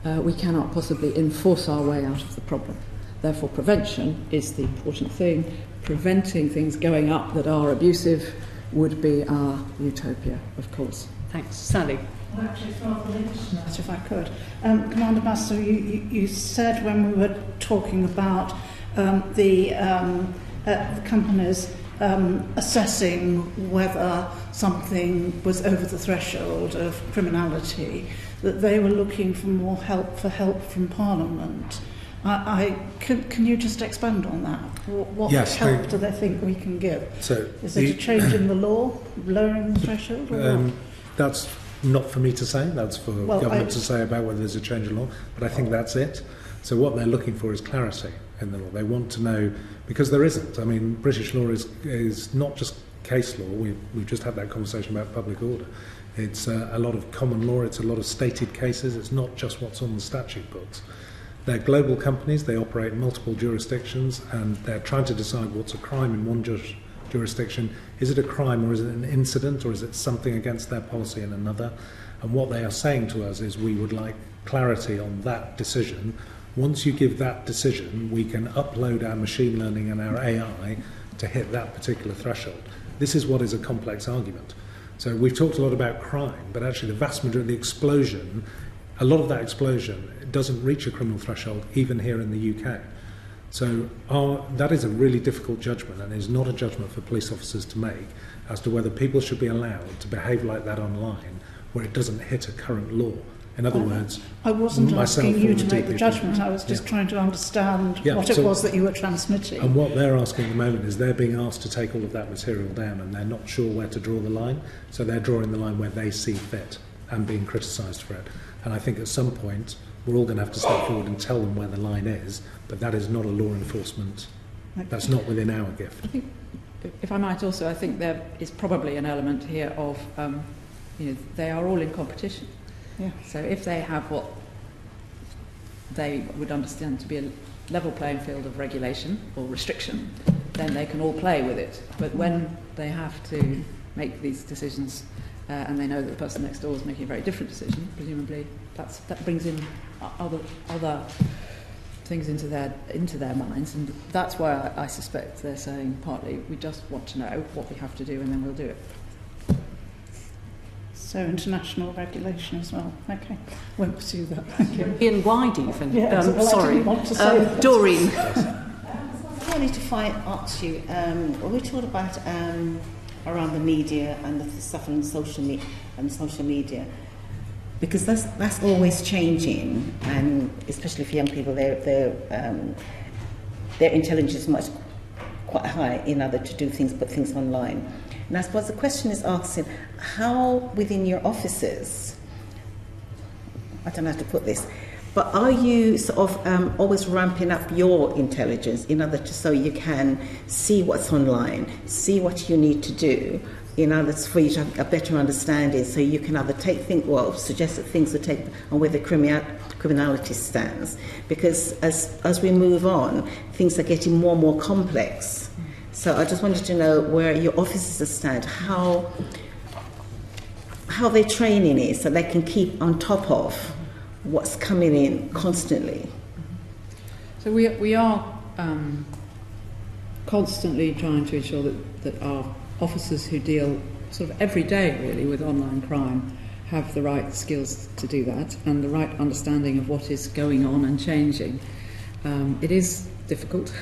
we cannot possibly enforce our way out of the problem. Therefore, prevention is the important thing. Preventing things going up that are abusive would be our utopia, of course. Thanks. Sally? Well, actually, it's rather linked to that, if I could. Commander Basu, you said when we were talking about the companies assessing whether something was over the threshold of criminality, that they were looking for more help from Parliament. Can you just expand on that? What help do they think we can give? Is it a change in the law, lowering the threshold? Or that's not for me to say. That's for government to say about whether there's a change in law. But I think that's it. So what they're looking for is clarity in the law. They want to know, because there isn't. I mean, British law is not just case law. We've just had that conversation about public order. It's a lot of common law. It's a lot of stated cases. It's not just what's on the statute books. They're global companies, they operate in multiple jurisdictions, and they're trying to decide what's a crime in one jurisdiction jurisdiction, is it a crime or is it an incident or is it something against their policy in another? And what they are saying to us is we would like clarity on that decision. Once you give that decision, we can upload our machine learning and our AI to hit that particular threshold. This is what is a complex argument. So we've talked a lot about crime, but actually the vast majority of the explosion, a lot of that explosion doesn't reach a criminal threshold even here in the UK. So that is a really difficult judgment, and is not a judgment for police officers to make as to whether people should be allowed to behave like that online where it doesn't hit a current law. In other words, I wasn't asking you to make the people. judgment, I was just trying to understand what it was that you were transmitting. And what they're asking at the moment is they're being asked to take all of that material down, and they're not sure where to draw the line, so they're drawing the line where they see fit and being criticised for it. And I think at some point we're all going to have to step forward and tell them where the line is, but that is not a law enforcement, that's not within our gift. I think, if I might also, I think there is probably an element here of, they are all in competition. Yeah. So if they have what they would understand to be a level playing field of regulation or restriction, then they can all play with it. But when they have to make these decisions and they know that the person next door is making a very different decision, presumably that brings in other things into their minds, and that's why I suspect they're saying partly we just want to know what we have to do and then we'll do it. So international regulation as well. Okay, won't pursue that. Thank you. European wide even. Yeah, Sorry. I didn't want to say that. Doreen. I wanted to ask you, when we talked about around the media and the stuff on social media, because that's always changing, and especially for young people, their intelligence is quite high in order to do things, put things online. And I suppose the question is asking, how within your offices, I don't know how to put this, but are you sort of always ramping up your intelligence in order to, so you can see what's online, see what you need to do, in order for you to have a better understanding, so you can either suggest that things to take on where the criminality stands? Because as we move on, things are getting more and more complex. So I just wanted to know where your officers stand, how their training is, so they can keep on top of what's coming in constantly. So we are constantly trying to ensure that our officers who deal sort of every day really with online crime have the right skills to do that and the right understanding of what is going on and changing. It is difficult.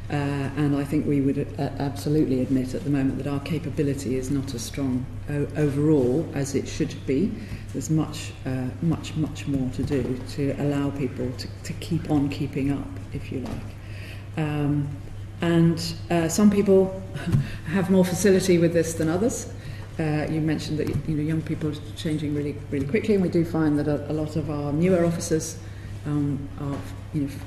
And I think we would absolutely admit at the moment that our capability is not as strong overall as it should be. There's much more to do to allow people to keep on keeping up, if you like. And some people have more facility with this than others. You mentioned that young people are changing really, really quickly, and we do find that a lot of our newer officers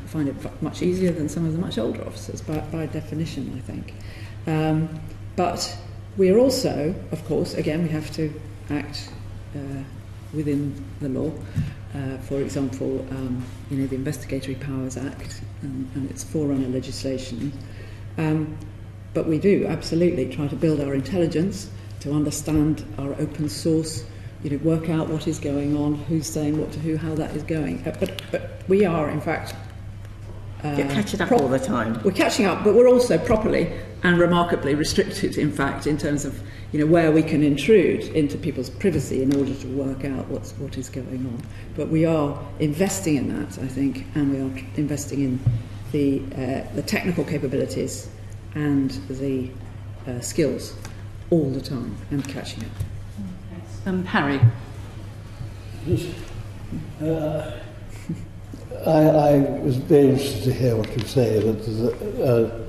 find it much easier than some of the much older officers, by definition, I think. But we are also, of course, again, we have to act within the law. For example, the Investigatory Powers Act and its forerunner legislation. But we do absolutely try to build our intelligence, to understand our open source, work out what is going on, who's saying what to who, how that is going. But we are, in fact... You're catching up all the time. We're catching up, but we're also properly and remarkably restricted, in fact, in terms of where we can intrude into people's privacy in order to work out what is going on. But we are investing in that, I think, and we are investing in the technical capabilities and the skills all the time and catching up. Harry. I was very interested to hear what you say, that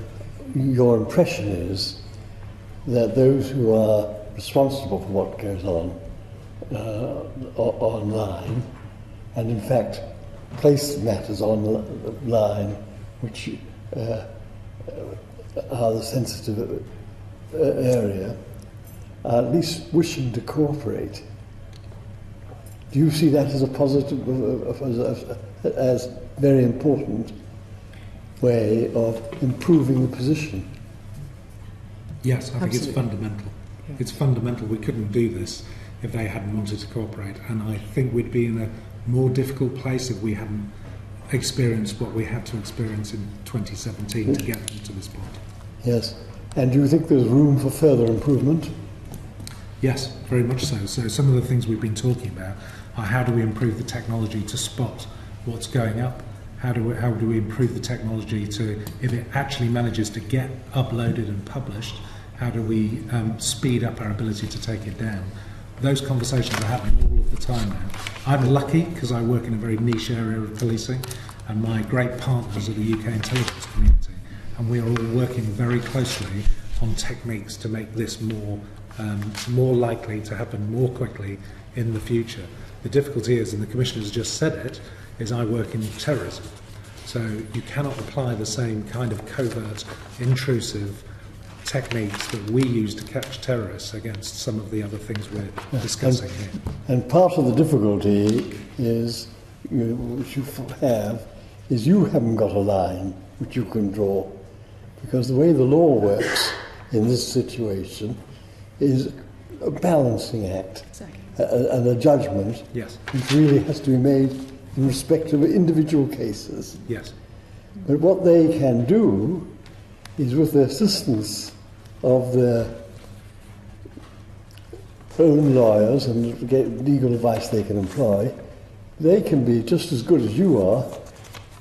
your impression is that those who are responsible for what goes on online, and in fact place matters online which are the sensitive area, are at least wishing to cooperate. Do you see that as a positive, as very important way of improving the position? Yes, I think it's Absolutely. fundamental. Yeah. It's fundamental. We couldn't do this if they hadn't wanted to cooperate, and I think we'd be in a more difficult place if we hadn't experienced what we had to experience in 2017 to get them to this point. Yes. And do you think there's room for further improvement? Yes, very much so. So some of the things we've been talking about are how do we improve the technology to spot what's going up? How do we improve the technology to, if it actually manages to get uploaded and published, how do we speed up our ability to take it down? Those conversations are happening all of the time now. I'm lucky because I work in a very niche area of policing, and my great partners are the UK intelligence community, and we are all working very closely on techniques to make this more likely to happen more quickly in the future. The difficulty is, and the Commissioner has just said it, is I work in terrorism. So you cannot apply the same kind of covert, intrusive techniques that we use to catch terrorists against some of the other things we're discussing here. And part of the difficulty is, which you have, is you haven't got a line which you can draw. Because the way the law works in this situation is a balancing act. Exactly. And a judgment Yes. which really has to be made in respect of individual cases. Yes. But what they can do is, with the assistance of their own lawyers and get legal advice they can employ, they can be just as good as you are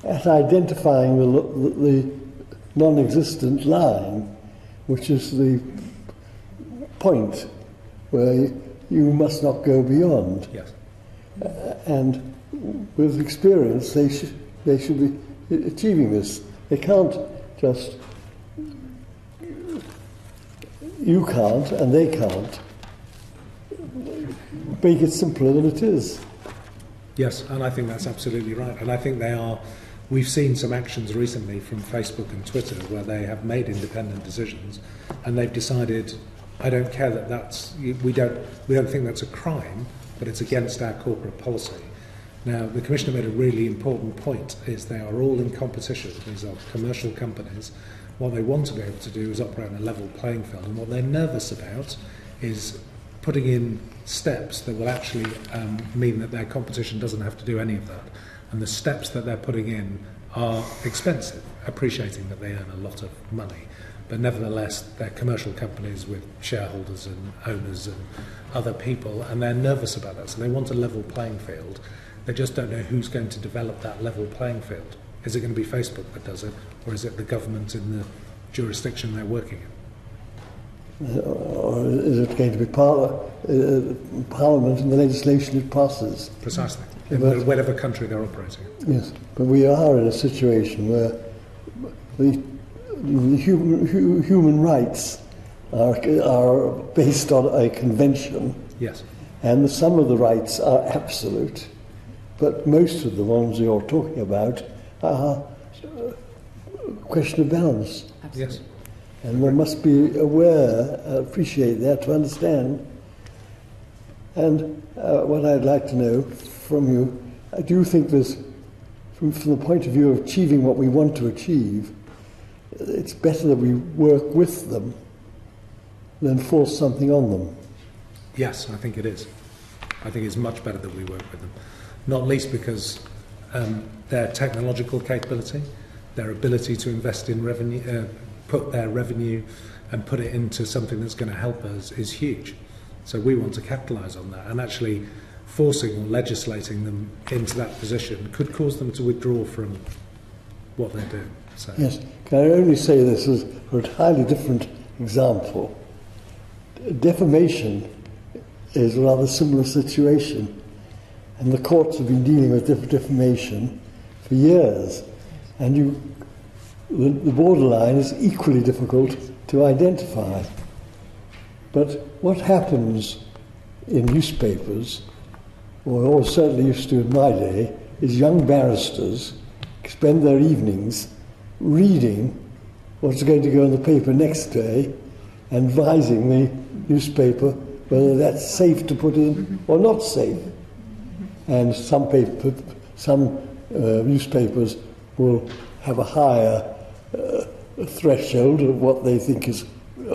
at identifying the non-existent line, which is the point where you must not go beyond. Yes. And with experience, they should be achieving this. They can't just, you can't and they can't make it simpler than it is. Yes, and I think that's absolutely right. And I think we've seen some actions recently from Facebook and Twitter where they have made independent decisions, and they've decided, I don't care we don't think that's a crime, but it's against our corporate policy. Now, the Commissioner made a really important point, is they are all in competition. These are commercial companies. What they want to be able to do is operate on a level playing field, and what they're nervous about is putting in steps that will actually mean that their competition doesn't have to do any of that. And the steps that they're putting in are expensive, appreciating that they earn a lot of money. But nevertheless, they're commercial companies with shareholders and owners and other people, and they're nervous about that. So they want a level playing field. They just don't know who's going to develop that level playing field. Is it going to be Facebook that does it, or is it the government in the jurisdiction they're working in? Or is it going to be Parliament and the legislation it passes? Precisely, in whatever country they're operating in. Yes, but we are in a situation where the human rights are based on a convention. Yes. And some of the rights are absolute, but most of the ones you're talking about are a question of balance. Yes. And one must be aware, appreciate that, to understand. And what I'd like to know from you, I do think there's, from the point of view of achieving what we want to achieve, it's better that we work with them than force something on them. Yes, I think it is. I think it's much better that we work with them. Not least because their technological capability, their ability to invest in revenue, put their revenue and put it into something that's going to help us is huge. So we want to capitalise on that, and actually forcing or legislating them into that position could cause them to withdraw from what they're doing. So. Yes, can I only say this as for a highly different example? Defamation is a rather similar situation, and the courts have been dealing with defamation for years, and the borderline is equally difficult to identify. But what happens in newspapers, or certainly used to in my day, is young barristers spend their evenings reading what's going to go in the paper next day and advising the newspaper whether that's safe to put in or not safe. And some newspapers will have a higher threshold of what they think is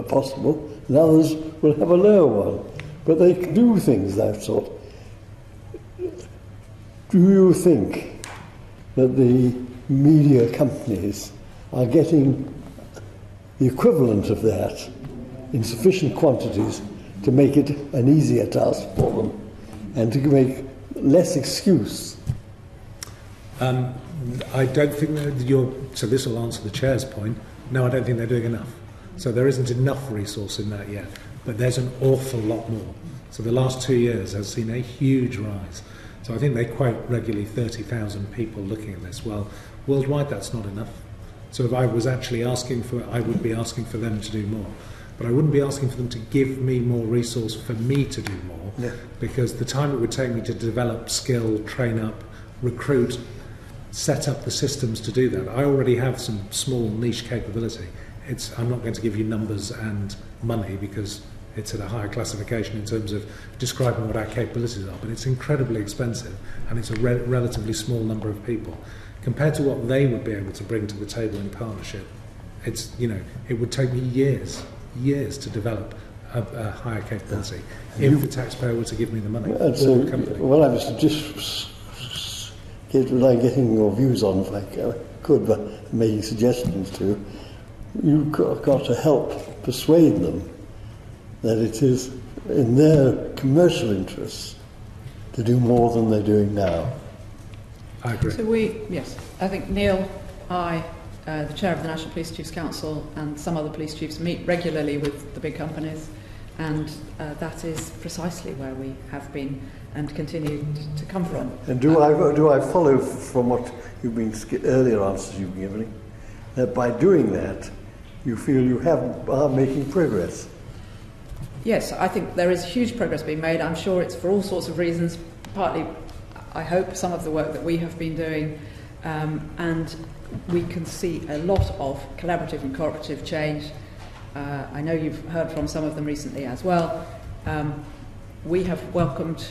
possible, and others will have a lower one. But they can do things that sort. Do you think that the media companies are getting the equivalent of that in sufficient quantities to make it an easier task for them and to make less excuse? I don't think that so this will answer the chair's point. No, I don't think they're doing enough. So there isn't enough resource in that yet. But there's an awful lot more. So the last 2 years has seen a huge rise. So I think they quote regularly 30,000 people looking at this. Well, worldwide that's not enough. So if I was actually I would be asking for them to do more. But I wouldn't be asking for them to give me more resource for me to do more, because the time it would take me to develop skill, train up, recruit, set up the systems to do that. I already have some small niche capability. I'm not going to give you numbers and money because it's at a higher classification in terms of describing what our capabilities are, but it's incredibly expensive and it's a relatively small number of people. Compared to what they would be able to bring to the table in partnership, it would take me years to develop a higher capability if the taxpayer were to give me the money. Well, I was just getting your views on, if I could, but making suggestions to. You've got to help persuade them that it is in their commercial interests to do more than they're doing now. I agree. So I think Neil, the chair of the National Police Chiefs Council, and some other police chiefs meet regularly with the big companies, and that is precisely where we have been and continue to come from. And do I follow from what you've been earlier answers you've given, that by doing that you feel you are making progress? Yes, I think there is huge progress being made. I'm sure it's for all sorts of reasons, partly, I hope, some of the work that we have been doing, and we can see a lot of collaborative and cooperative change. I know you've heard from some of them recently as well. We have welcomed,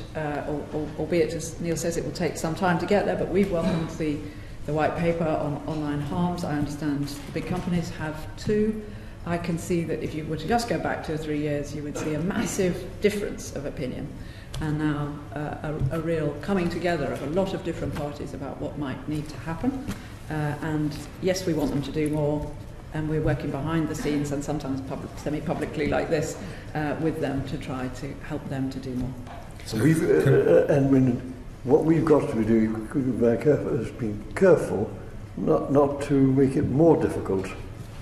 albeit as Neil says it will take some time to get there, but we've welcomed the white paper on online harms. I understand the big companies have too. I can see that if you were to just go back 2 or 3 years, you would see a massive difference of opinion, and now a real coming together of a lot of different parties about what might need to happen. And yes, we want them to do more, and we're working behind the scenes and sometimes semi-publicly like this with them to try to help them to do more. So what we've got to be doing is being careful not to make it more difficult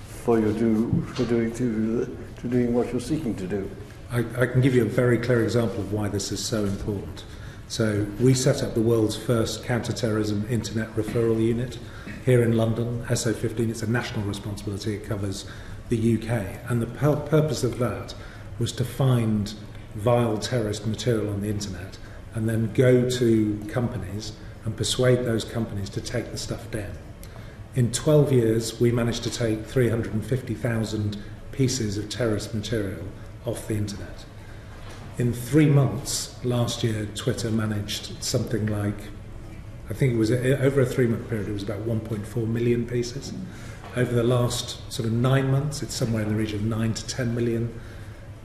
for you to doing what you're seeking to do. I can give you a very clear example of why this is so important. So we set up the world's first counter-terrorism internet referral unit here in London, SO15. It's a national responsibility. It covers the UK. And the purpose of that was to find vile terrorist material on the internet and then go to companies and persuade those companies to take the stuff down. In 12 years, we managed to take 350,000 pieces of terrorist material off the internet. In 3 months last year, Twitter managed something like, I think it was over a 3-month period, it was about 1.4 million pieces. Over the last sort of 9 months, it's somewhere in the region of 9 to 10 million.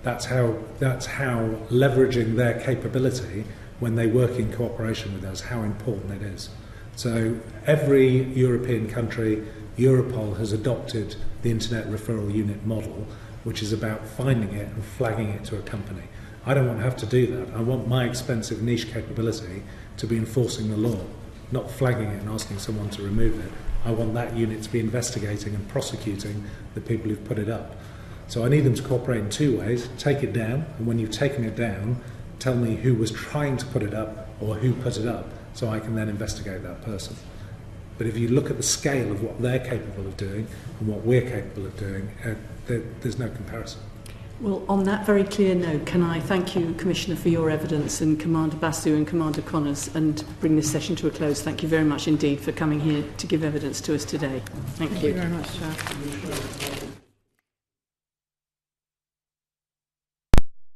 That's how leveraging their capability when they work in cooperation with us, how important it is. So every European country, Europol has adopted the Internet Referral Unit model, which is about finding it and flagging it to a company. I don't want to have to do that. I want my expensive niche capability to be enforcing the law, not flagging it and asking someone to remove it. I want that unit to be investigating and prosecuting the people who've put it up. So I need them to cooperate in 2 ways. Take it down, and when you've taken it down, tell me who was trying to put it up or who put it up, so I can then investigate that person. But if you look at the scale of what they're capable of doing and what we're capable of doing, there's no comparison. Well, on that very clear note, can I thank you, Commissioner, for your evidence, and Commander Basu and Commander Connors, and bring this session to a close. Thank you very much indeed for coming here to give evidence to us today. Thank you. Thank you very much, Chair.